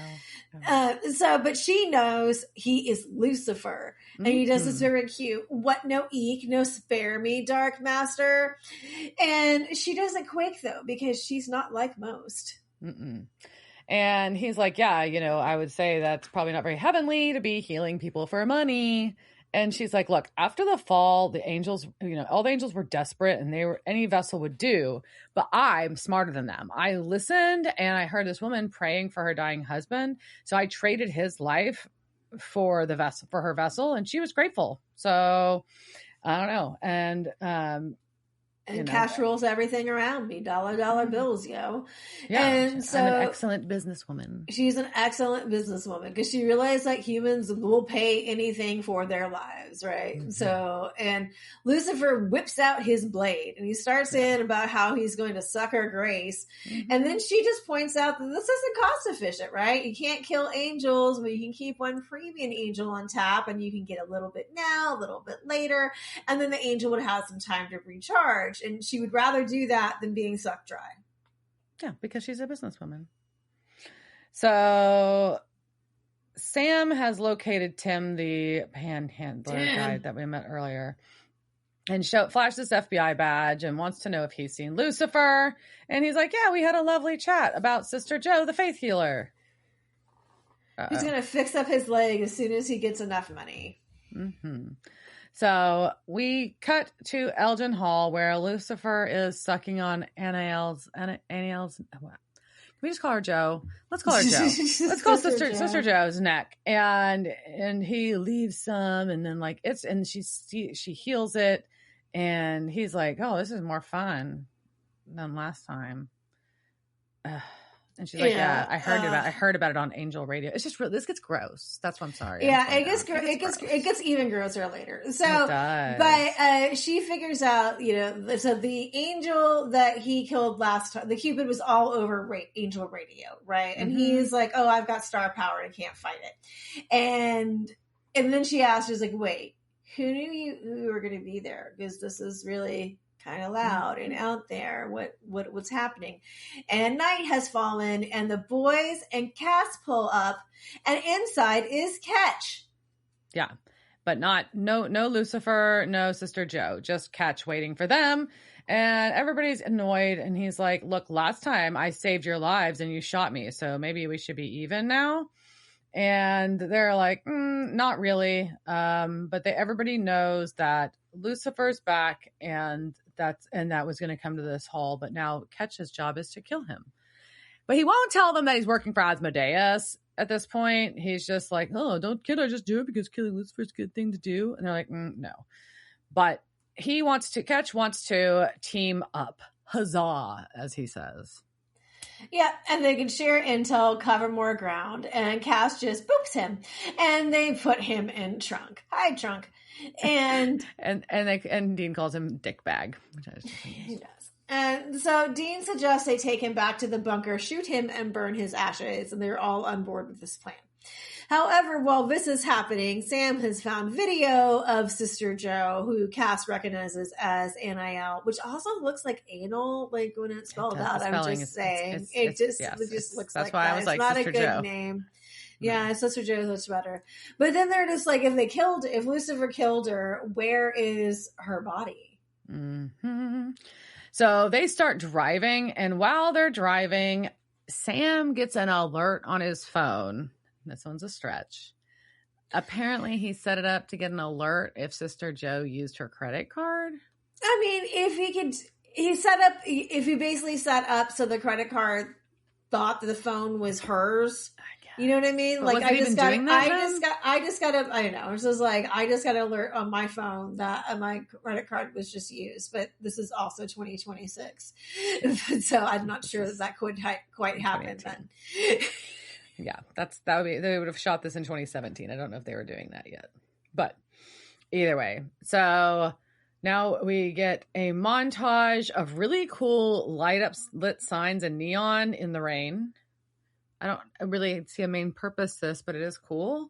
S2: But she knows he is Lucifer. And he does this very cute, what no eek, no spare me, Dark Master. And she doesn't quake, though, because she's not like most.
S1: Mm-mm. And he's like, yeah, I would say that's probably not very heavenly to be healing people for money. And she's like, look, after the fall, the angels, all the angels were desperate and any vessel would do, but I'm smarter than them. I listened and I heard this woman praying for her dying husband. So I traded his life for her vessel, and she was grateful. So I don't know. And
S2: cash rules everything around me. $dollar bills, yo.
S1: Yeah, and so I'm an excellent businesswoman.
S2: She's an excellent businesswoman because she realized that humans will pay anything for their lives, right? Mm-hmm. So, and Lucifer whips out his blade and he starts in about how he's going to suck her grace. Mm-hmm. And then she just points out that this isn't cost efficient, right? You can't kill angels, but you can keep one premium angel on tap and you can get a little bit now, a little bit later. And then the angel would have some time to recharge. And she would rather do that than being sucked dry.
S1: Yeah, because she's a businesswoman. So Sam has located Tim, the panhandler guy that we met earlier, and flashed this FBI badge and wants to know if he's seen Lucifer. And he's like, yeah, we had a lovely chat about Sister Joe, the faith healer.
S2: He's going to fix up his leg as soon as he gets enough money.
S1: Mm-hmm. So we cut to Elgin Hall where Lucifer is sucking on Anael's. Can we just call her Joe? Let's call her Joe. Let's call Sister Joe's neck. And he leaves some, and then she heals it, and he's like, "Oh, this is more fun than last time." And she's like, yeah, I heard about it on Angel Radio. It's just this gets gross. That's what I'm sorry.
S2: Yeah, it gets even grosser later. So, but she figures out, so the angel that he killed last time, the Cupid was all over Angel Radio, right? And he's like, oh, I've got star power and I can't fight it. And then she asks, she's like, wait, who knew you were going to be there? Because this is really kind of loud and out there. What's happening? And night has fallen, and the boys and Cass pull up, and inside is Ketch.
S1: Yeah, but no Lucifer, no Sister Joe, just Ketch waiting for them. And everybody's annoyed. And he's like, look, last time I saved your lives and you shot me. So maybe we should be even now. And they're like, not really. But everybody knows that Lucifer's back and that was going to come to this hall. But now Ketch's job is to kill him. But he won't tell them that he's working for Asmodeus at this point. He's just like, can't I just do it because killing Lucifer's a good thing to do? And they're like, no. But Ketch wants to team up. Huzzah, as he says.
S2: Yeah, and they can share intel, cover more ground, and Cass just boops him, and they put him in trunk. Hi, trunk, and
S1: and Dean calls him dick bag, which
S2: he does. And so Dean suggests they take him back to the bunker, shoot him, and burn his ashes, and they're all on board with this plan. However, while this is happening, Sam has found video of Sister Joe, who Cass recognizes as Aniel, which also looks like anal, like when it's spelled out. I'm just saying. It just looks like that. It's not a good name. Yeah, Sister Joe is much better. But then they're just like, if Lucifer killed her, where is her body?
S1: Mm-hmm. So they start driving, and while they're driving, Sam gets an alert on his phone. This one's a stretch. Apparently, he set it up to get an alert if Sister Joe used her credit card.
S2: I mean, if he basically set up so the credit card thought that the phone was hers. You know what I mean?
S1: But like, I just got
S2: an alert on my phone that my credit card was just used, but this is also 2026. So I'm not sure that could quite happen then.
S1: Yeah, they would have shot this in 2017. I don't know if they were doing that yet, but either way. So now we get a montage of really cool lit signs and neon in the rain. I don't really see a main purpose to this, but it is cool.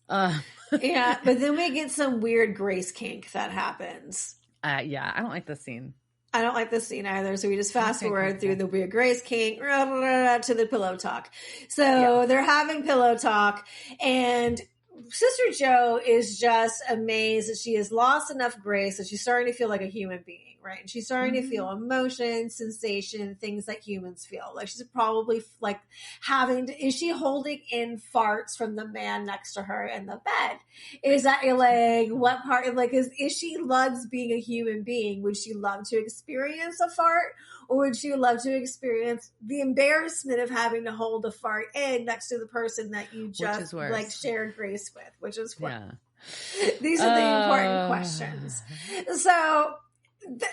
S2: Yeah, but then we get some weird grace kink that happens.
S1: Yeah, I don't like this scene.
S2: I don't like this scene either. So we just fast forward through the weird grace kink to the pillow talk. So they're having pillow talk, and Sister Joe is just amazed that she has lost enough grace that she's starting to feel like a human being, right? And she's starting to feel emotion, sensation, things that humans feel. Like she's probably like is she holding in farts from the man next to her in the bed? Is that like what part? Like is she loves being a human being? Would she love to experience a fart? Or would she love to experience the embarrassment of having to hold a fart in next to the person that you just like shared grace with, which is what? Yeah. These are the important questions. So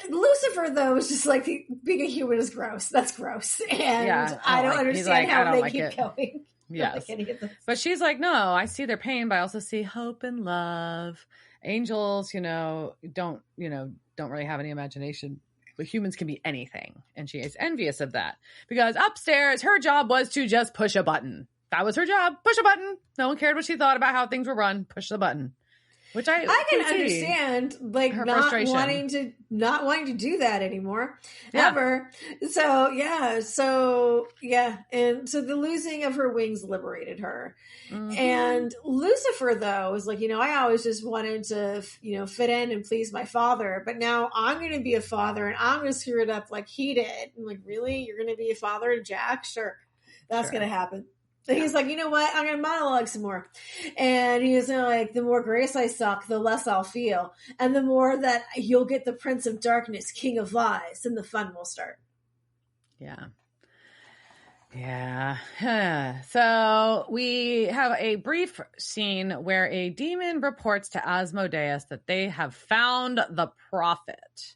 S2: Lucifer, though, is just like being a human is gross. That's gross. And I don't understand how they keep going.
S1: Yes. But she's like, no, I see their pain, but I also see hope and love. Angels, don't really have any imagination. But humans can be anything. And she is envious of that. Because upstairs, her job was to just push a button. That was her job. Push a button. No one cared what she thought about how things were run. Push the button. Which I
S2: can understand, like her not wanting to do that anymore, ever. So and so the losing of her wings liberated her. Mm-hmm. And Lucifer, though, was like, I always just wanted to, fit in and please my father, but now I'm going to be a father and I'm going to screw it up like he did. I'm like, really? You're going to be a father to Jack? Sure, that's going to happen. And he's like, you know what? I'm going to monologue some more. And he's like, the more grace I suck, the less I'll feel. And the more that you'll get the Prince of Darkness, King of Lies, and the fun will start.
S1: Yeah. Yeah. So we have a brief scene where a demon reports to Asmodeus that they have found the prophet,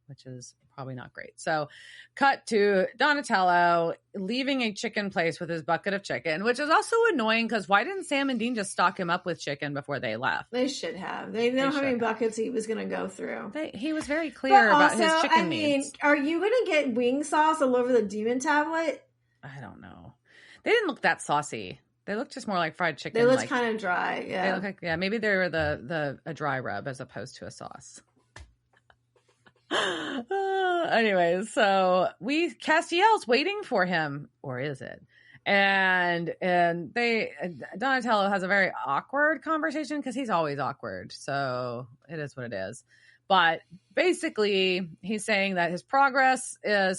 S1: which is probably not great. So cut to Donatello leaving a chicken place with his bucket of chicken, which is also annoying because why didn't Sam and Dean just stock him up with chicken before they left?
S2: They should have. They know how many buckets he was going to go through.
S1: He was very clear about his chicken needs.
S2: Are you going to get wing sauce all over the demon tablet?
S1: I don't know. They didn't look that saucy. They looked just more like fried chicken.
S2: They looked kind of dry. Yeah.
S1: They look like, maybe they were a dry rub as opposed to a sauce. Anyways, so Castiel's waiting for him, or is it? And Donatello has a very awkward conversation because he's always awkward. So it is what it is. But basically, he's saying that he's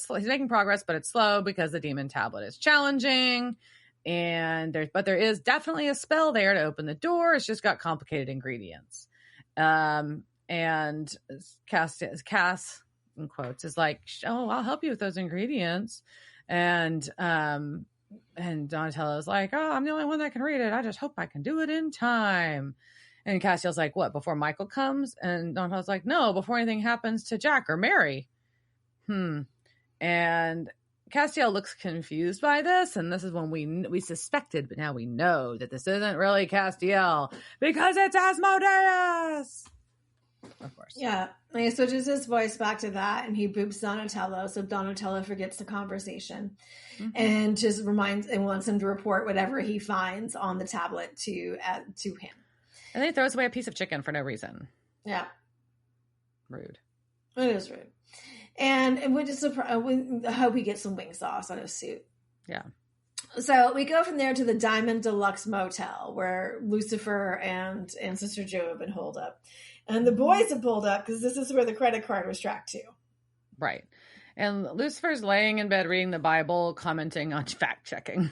S1: making progress, but it's slow because the demon tablet is challenging. And there is definitely a spell there to open the door. It's just got complicated ingredients. And Cass in quotes is like, "Oh, I'll help you with those ingredients." And Donatello is like, "Oh, I'm the only one that can read it. I just hope I can do it in time." And Castiel's like, "What, before Michael comes?" And Donatello's like, "No, before anything happens to Jack or Mary." And Castiel looks confused by this, and this is when we suspected, but now we know that this isn't really Castiel because it's Asmodeus. Of course.
S2: Yeah. And he switches his voice back to that, and he boops Donatello, so Donatello forgets the conversation and just reminds and wants him to report whatever he finds on the tablet to him.
S1: And then he throws away a piece of chicken for no reason.
S2: Yeah.
S1: Rude.
S2: It is rude. And we just hope he gets some wing sauce on his suit.
S1: Yeah.
S2: So we go from there to the Diamond Deluxe Motel, where Lucifer and Sister Joe have been holed up. And the boys have pulled up because this is where the credit card was tracked to.
S1: Right. And Lucifer's laying in bed reading the Bible, commenting on fact-checking.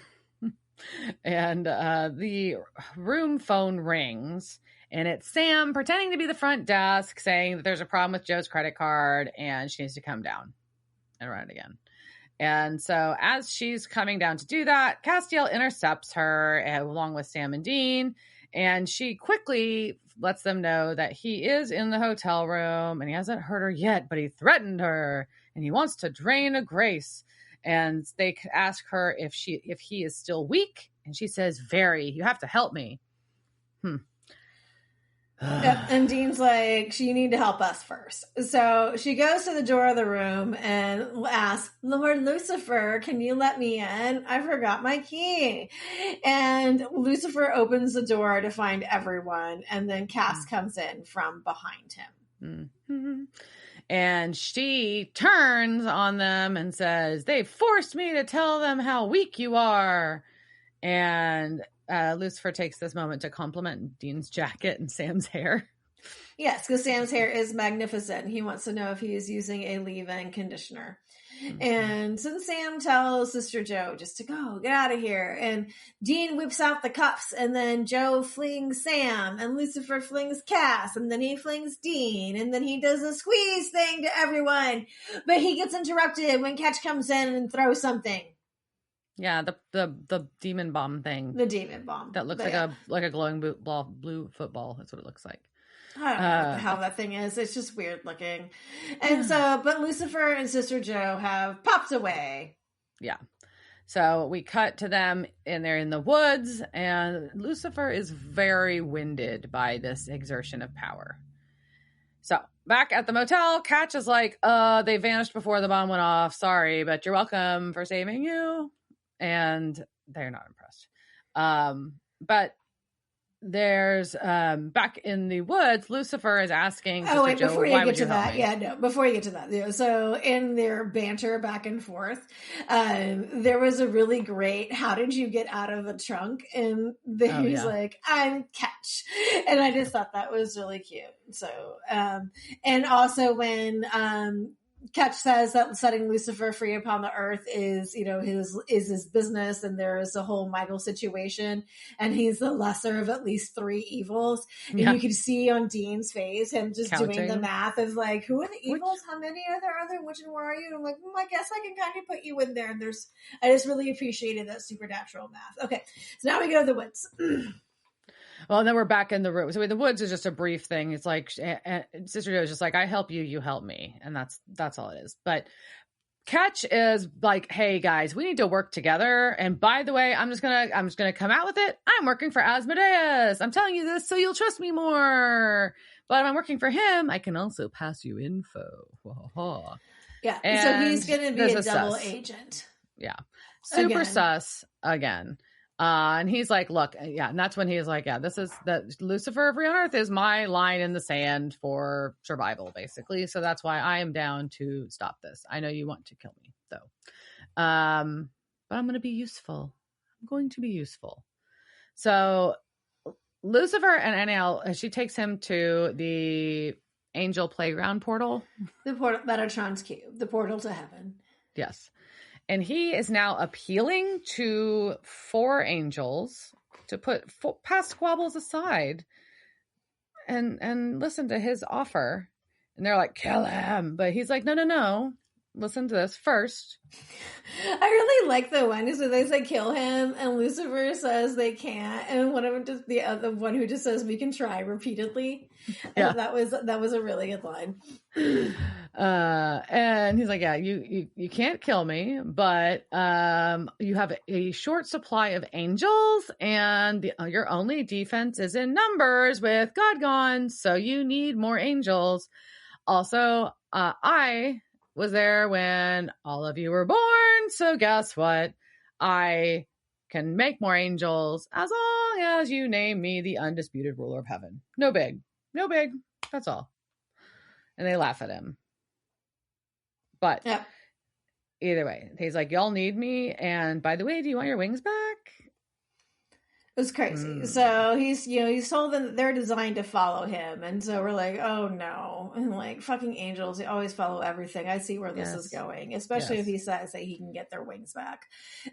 S1: And the room phone rings. And it's Sam pretending to be the front desk, saying that there's a problem with Joe's credit card and she needs to come down and run it again. And so as she's coming down to do that, Castiel intercepts her along with Sam and Dean. And she quickly lets them know that he is in the hotel room and he hasn't hurt her yet, but he threatened her and he wants to drain a Grace. And they ask her if he is still weak. And she says, "Very. You have to help me."
S2: And Dean's like, "You need to help us first." So she goes to the door of the room and asks, "Lord Lucifer, can you let me in? I forgot my key." And Lucifer opens the door to find everyone. And then Cass comes in from behind him.
S1: Mm-hmm. And she turns on them and says, "They forced me to tell them how weak you are." And Lucifer takes this moment to compliment Dean's jacket and Sam's hair.
S2: Yes, because Sam's hair is magnificent. He wants to know if he is using a leave-in conditioner. And since Sam tells Sister Joe just to go, get out of here. And Dean whips out the cuffs, and then Joe flings Sam, and Lucifer flings Cass, and then he flings Dean, and then he does a squeeze thing to everyone. But he gets interrupted when Catch comes in and throws something.
S1: Yeah, the demon bomb thing.
S2: The demon bomb.
S1: That looks like a glowing blue football. That's what it looks like.
S2: I don't know what the hell that thing is. It's just weird looking. And so, but Lucifer and Sister Joe have popped away.
S1: Yeah. So we cut to them and they're in the woods, and Lucifer is very winded by this exertion of power. So back at the motel, Catch is like, they vanished before the bomb went off. Sorry, but you're welcome for saving you. And they're not impressed. But there's back in the woods, Lucifer is asking Sister Joe,
S2: before you get to that, before you get to that, so in their banter back and forth, there was a really great "how did you get out of the trunk?" and he's like, "I'm Catch," and I just thought that was really cute. So and also when Catch says that setting Lucifer free upon the earth is his business, and there is a whole Michael situation, and he's the lesser of at least 3 evils. And you can see on Dean's face him just doing the math of like, who are the evils? How many are there? Which one are you? And I'm like, I guess I can kind of put you in there. And I just really appreciated that supernatural math. Okay, so now we go to the woods.
S1: Well, then we're back in the room. So the woods is just a brief thing. It's like Sister Joe is just like, "I help you, you help me," and that's all it is. But Catch is like, "Hey guys, we need to work together. And by the way, I'm just gonna come out with it. I'm working for Asmodeus. I'm telling you this so you'll trust me more. But if I'm working for him, I can also pass you info."
S2: Yeah,
S1: and
S2: so he's gonna be a double agent.
S1: Yeah, super sus again. And he's like, "Look," and that's when he's like, this is the Lucifer free on Earth is my line in the sand for survival, basically. So that's why I am down to stop this. I know you want to kill me, though. But I'm going to be useful. I'm going to be useful. So Lucifer and NL, she takes him to the angel playground portal.
S2: The portal, Metatron's cube, the portal to heaven.
S1: Yes. And he is now appealing to 4 angels to put past squabbles aside and listen to his offer. And they're like, kill him. But he's like, no. Listen to this first.
S2: I really like the one where they say kill him, and Lucifer says they can't, and one of them just the other one who just says we can try repeatedly.
S1: Yeah,
S2: that was a really good line.
S1: And he's like, yeah, you can't kill me, but you have a short supply of angels, and your only defense is in numbers with God gone, so you need more angels. Also, I was there when all of you were born, so guess what? I can make more angels as long as you name me the undisputed ruler of heaven. No big. That's all. And they laugh at him. But either way, he's like, y'all need me. And by the way, do you want your wings back?
S2: It was crazy. So he's told them that they're designed to follow him. And so we're like, oh no. And like fucking angels, they always follow everything. I see where this is going, especially if he says that he can get their wings back.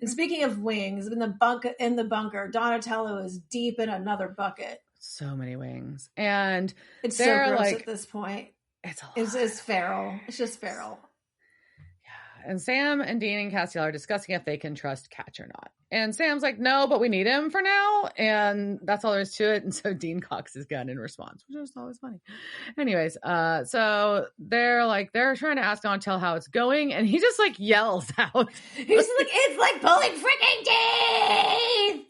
S2: And speaking of wings, in the bunker, Donatello is deep in another bucket.
S1: So many wings. And
S2: it's so gross at this point.
S1: It's a lot.
S2: It's feral. It's just feral.
S1: Yeah. And Sam and Dean and Castiel are discussing if they can trust Catch or not. And Sam's like, no, but we need him for now. And that's all there is to it. And so Dean cocks his gun in response, which is always funny. Anyways, so they're trying to ask Donatello how it's going. And he just like yells out.
S2: He's like, it's like pulling freaking teeth.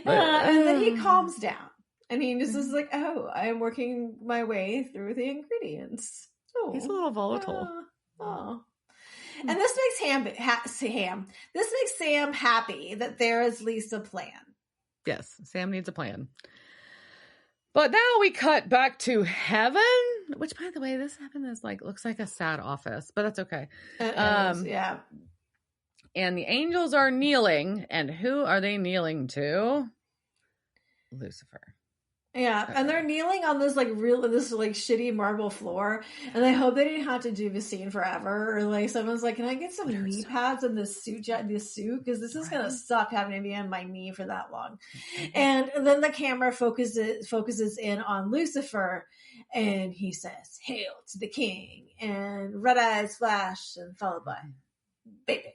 S2: And then he calms down. And he just is like, oh, I'm working my way through the ingredients. Oh,
S1: he's a little volatile.
S2: And this makes This makes Sam happy that there is at least a plan.
S1: Yes, Sam needs a plan. But now we cut back to heaven, which, by the way, this heaven is looks like a sad office, but that's okay.
S2: Yeah.
S1: And the angels are kneeling, and who are they kneeling to? Lucifer.
S2: Yeah, and they're kneeling on this shitty marble floor, and I hope they didn't have to do this scene forever. Or like someone's like, "Can I get some knee pads in this suit? Because this is gonna suck having to be on my knee for that long." And then the camera focuses in on Lucifer, and he says, "Hail to the king!" And red eyes flash, and followed by baby.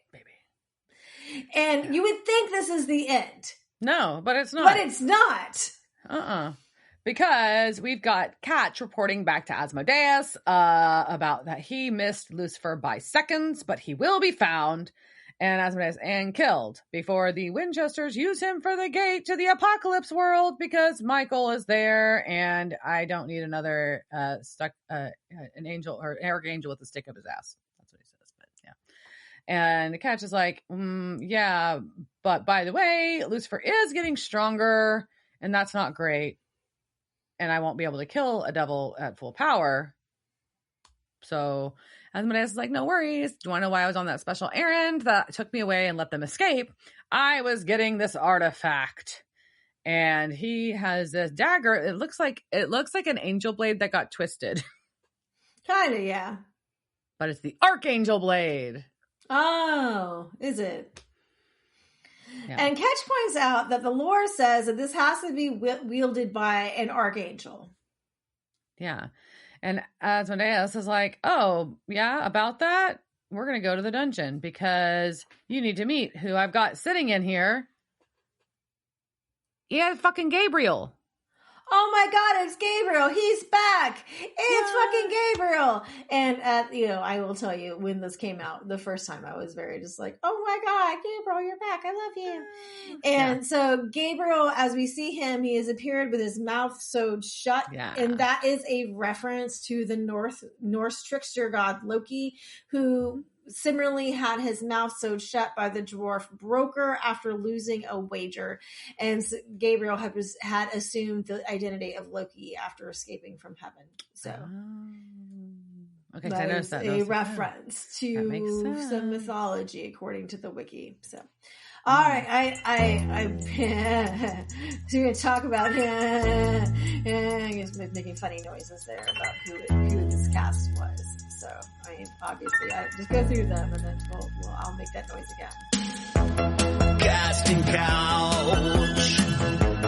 S2: And you would think this is the end.
S1: No, but it's not.
S2: But it's not.
S1: Because we've got Catch reporting back to Asmodeus about that he missed Lucifer by seconds, but he will be found and Asmodeus and killed before the Winchesters use him for the gate to the apocalypse world because Michael is there and I don't need another an angel or an archangel with a stick up his ass. That's what he says, but yeah. And Catch is like, yeah, but by the way, Lucifer is getting stronger and that's not great. And I won't be able to kill a devil at full power. So Asmodeus is like, no worries. Do you want to know why I was on that special errand that took me away and let them escape? I was getting this artifact. And he has this dagger. It looks like an angel blade that got twisted.
S2: Kind of, yeah.
S1: But it's the Archangel blade.
S2: Oh, is it?
S1: Yeah.
S2: And Catch points out that the lore says that this has to be wielded by an archangel.
S1: Yeah. And Asmodeus is like, oh, yeah, about that? We're going to go to the dungeon because you need to meet who I've got sitting in here. Yeah, fucking Gabriel.
S2: Oh my God, it's Gabriel. He's back. It's fucking Gabriel. And I will tell you, when this came out the first time, I was very just like, oh my God, Gabriel, you're back. I love you. And so Gabriel, as we see him, he has appeared with his mouth sewed shut. Yeah. And that is a reference to the Norse trickster god Loki, who similarly had his mouth sewed shut by the dwarf Broker after losing a wager, and Gabriel had assumed the identity of Loki after escaping from heaven. So
S1: okay,
S2: that is a reference to some mythology according to the wiki. So All right, I so we're gonna talk about he's making funny noises there about who this cast was. So I mean, obviously, I just go through them and then I'll make that noise again.
S3: Casting couch.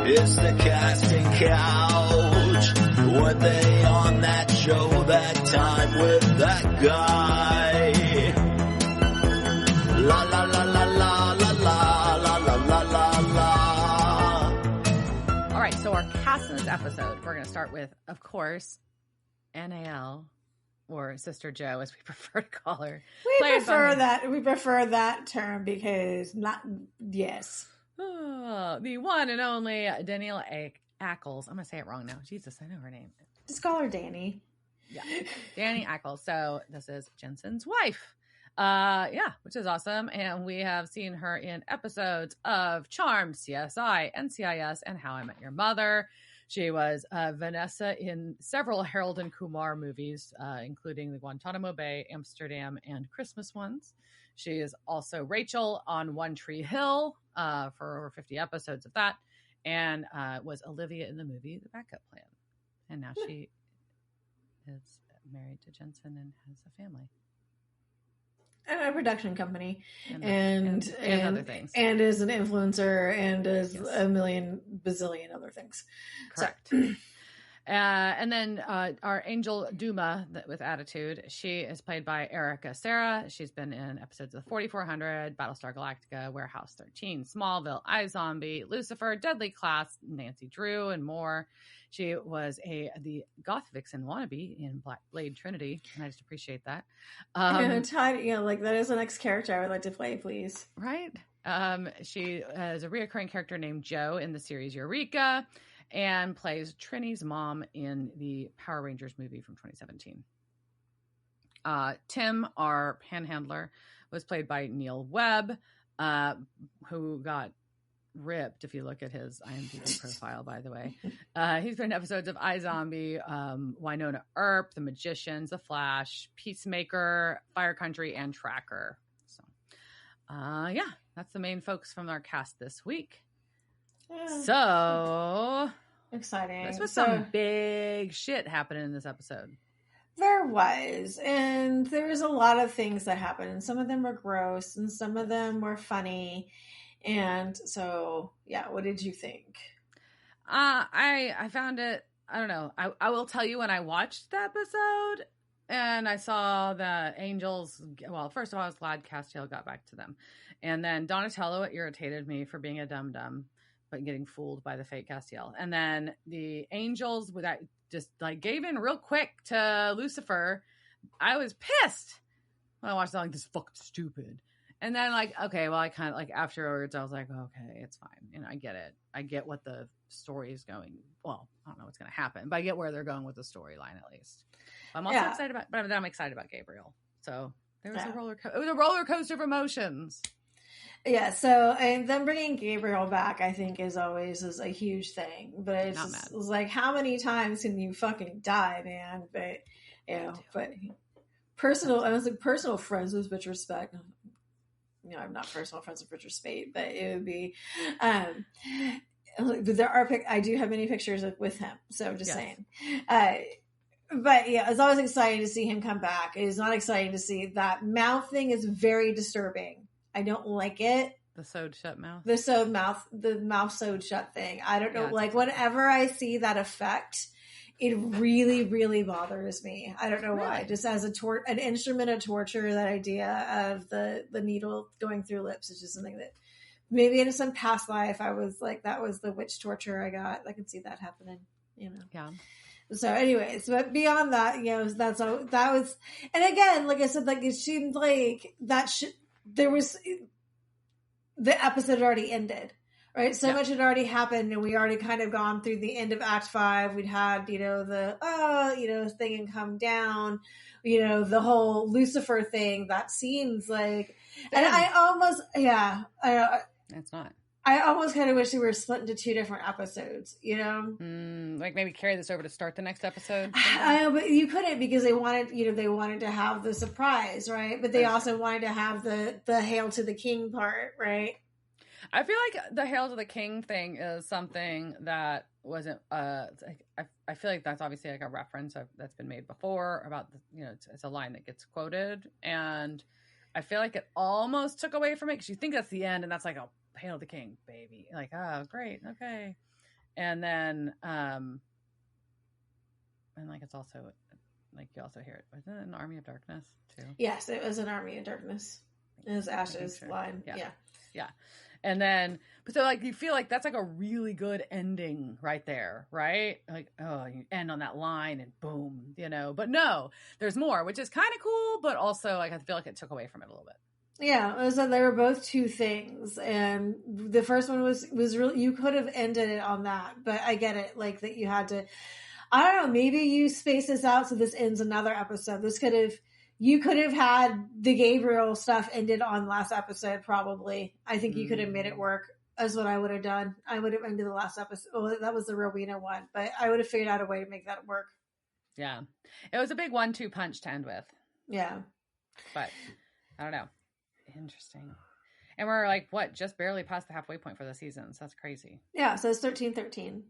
S3: It's the casting couch. Were they on that show that time with that guy? La la la la la la la la la la la la.
S1: All right, so our cast in this episode, we're going to start with, of course, NAL, or Sister Joe, as we prefer to call her.
S2: We prefer that term because yes.
S1: The one and only Danielle Ackles. I'm going to say it wrong now. Jesus, I know her name.
S2: Just call her Danny.
S1: Yeah, Danny Ackles. So this is Jensen's wife. Which is awesome. And we have seen her in episodes of Charmed, CSI, NCIS, and How I Met Your Mother. She was Vanessa in several Harold and Kumar movies, including the Guantanamo Bay, Amsterdam, and Christmas ones. She is also Rachel on One Tree Hill for over 50 episodes of that, and was Olivia in the movie The Backup Plan. And now she is married to Jensen and has a family.
S2: And a production company,
S1: and other things,
S2: and is an influencer, and is a million bazillion other things.
S1: Correct. So. And then our Angel Duma with attitude, she is played by Erica Serra. She's been in episodes of 4400, Battlestar Galactica, Warehouse 13, Smallville, iZombie, Lucifer, Deadly Class, Nancy Drew, and more. She was the goth vixen wannabe in Black Blade Trinity, and I just appreciate that.
S2: That is the next character I would like to play, please.
S1: Right? She is a reoccurring character named Joe in the series Eureka, and plays Trini's mom in the Power Rangers movie from 2017. Tim, our panhandler, was played by Neil Webb, who got ripped if you look at his IMDb profile, by the way. He's been in episodes of iZombie, Winona Earp, The Magicians, The Flash, Peacemaker, Fire Country, and Tracker. So, that's the main folks from our cast this week. Yeah. So
S2: exciting.
S1: This was some big shit happening in this episode.
S2: There was, and there was a lot of things that happened, and some of them were gross, and some of them were funny. And so, what did you think?
S1: I found it, I don't know. I will tell you, when I watched the episode and I saw the Angels, well, first of all, I was glad Castiel got back to them. And then Donatello irritated me for being a dum-dum, but getting fooled by the fake Castiel. And then the Angels, that just gave in real quick to Lucifer. I was pissed when I watched that, this is fucking stupid. And then I kind of afterwards, I was like, okay, it's fine. I get it. I get what the story is going. Well, I don't know what's going to happen, but I get where they're going with the storyline at least. I'm also excited I'm excited about Gabriel. So there was it was a roller coaster of emotions.
S2: Yeah. So, and then bringing Gabriel back, I think is a huge thing, but it's like, how many times can you fucking die, man? But personal friends with much respect. I'm not personal friends with Richard Speight, but it would be, I do have many pictures with him. So I'm just saying, but it's always exciting to see him come back. It is not exciting to see that mouth thing is very disturbing. I don't like it.
S1: The sewed shut mouth.
S2: The mouth sewed shut thing. I don't know. Whenever I see that effect, it really, really bothers me. I don't know why. Just as an instrument of torture, that idea of the needle going through lips is just something that maybe in some past life I was like, that was the witch torture I got. I could see that happening,
S1: Yeah.
S2: So anyways, but beyond that, that was, and again, like I said, it seemed like the episode had already ended. Right. So much had already happened, and we already kind of gone through the end of Act 5. We'd had, the thing and come down, the whole Lucifer thing. That seems like, and I almost,
S1: it's not.
S2: I almost kind of wish we were split into two different episodes,
S1: maybe carry this over to start the next episode.
S2: I know, but you couldn't, because they wanted to have the surprise, right? But they also wanted to have the Hail to the King part, right?
S1: I feel like the Hail to the King thing is something that wasn't. I feel like that's obviously like a reference that's been made before about it's a line that gets quoted, and I feel like it almost took away from it because you think that's the end, and that's like a Hail to the King, baby. Like, oh, great, okay, and then and like it's also like you also hear it. Wasn't it an Army of Darkness too?
S2: Yes, it was an Army of Darkness. It was Ash's line.
S1: Yeah. And then, but so like you feel like that's like a really good ending right there, right? Like, oh, you end on that line and boom, But no, there's more, which is kind of cool, but also like I feel like it took away from it a little bit.
S2: Yeah, it was that they were both two things, and the first one was really, you could have ended it on that, but I get it, like that you had to. I don't know, maybe you space this out so this ends another episode. You could have had the Gabriel stuff ended on last episode, probably. I think you could have made it work, is what I would have done. I would have ended the last episode. Well, that was the Rowena one, but I would have figured out a way to make that work.
S1: Yeah. It was a big 1-2 punch to end with.
S2: Yeah.
S1: But, I don't know. Interesting. And we're like, just barely past the halfway point for the season, so that's crazy.
S2: Yeah, so it's 13-13.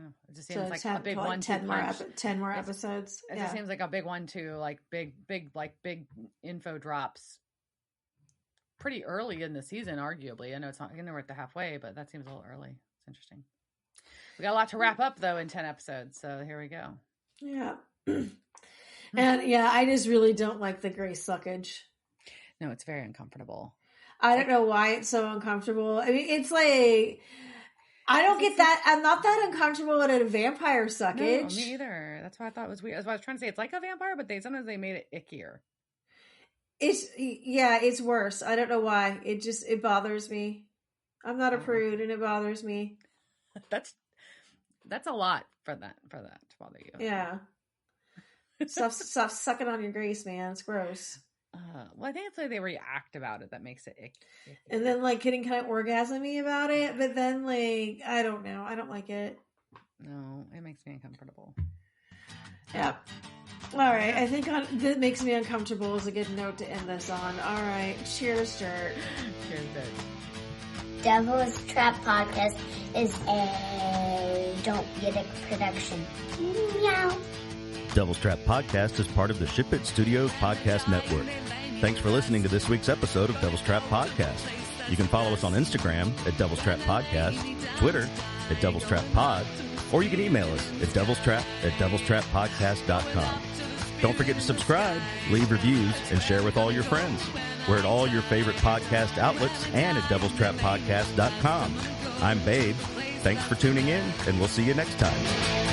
S1: It just seems like a big 1-2 punch.
S2: 10 more episodes.
S1: It just seems like a big 1-2, like big info drops pretty early in the season, arguably. I know it's not, we're at the halfway, but that seems a little early. It's interesting. We got a lot to wrap up though in 10 episodes, so here we go.
S2: Yeah. And yeah, I just really don't like the Grace suckage.
S1: No, it's very uncomfortable.
S2: I don't know why it's so uncomfortable. I mean, it's like, I don't get that. I'm not that uncomfortable at a vampire suckage.
S1: No, me either. That's why I thought it was weird. That's what I was trying to say. It's like a vampire, but sometimes they made it ickier.
S2: It's worse. I don't know why. It bothers me. I'm not a prude, and it bothers me.
S1: That's a lot for that to bother you.
S2: Yeah. Stop sucking on your Grace, man. It's gross.
S1: Well, I think it's like they react about it that makes it icky.
S2: And then like getting kind of orgasmy about it, but then like I don't know, I don't like it.
S1: No, it makes me uncomfortable.
S2: Yeah. All right, I think that makes me uncomfortable is a good note to end this on. All right, cheers, Dirt.
S1: Cheers, Dirt.
S4: Devil's Trap Podcast is a Don't Be a Dick production. Meow.
S5: Devil's Trap Podcast is part of the Ship It Studios Podcast Network. Thanks for listening to this week's episode of Devil's Trap Podcast. You can follow us on Instagram at Devil's Trap Podcast, Twitter at Devil's Trap Pod, or you can email us at devilstrap@devilstrappodcast.com. Don't forget to subscribe, leave reviews, and share with all your friends. We're at all your favorite podcast outlets and at devilstrappodcast.com. I'm Babe. Thanks for tuning in, and we'll see you next time.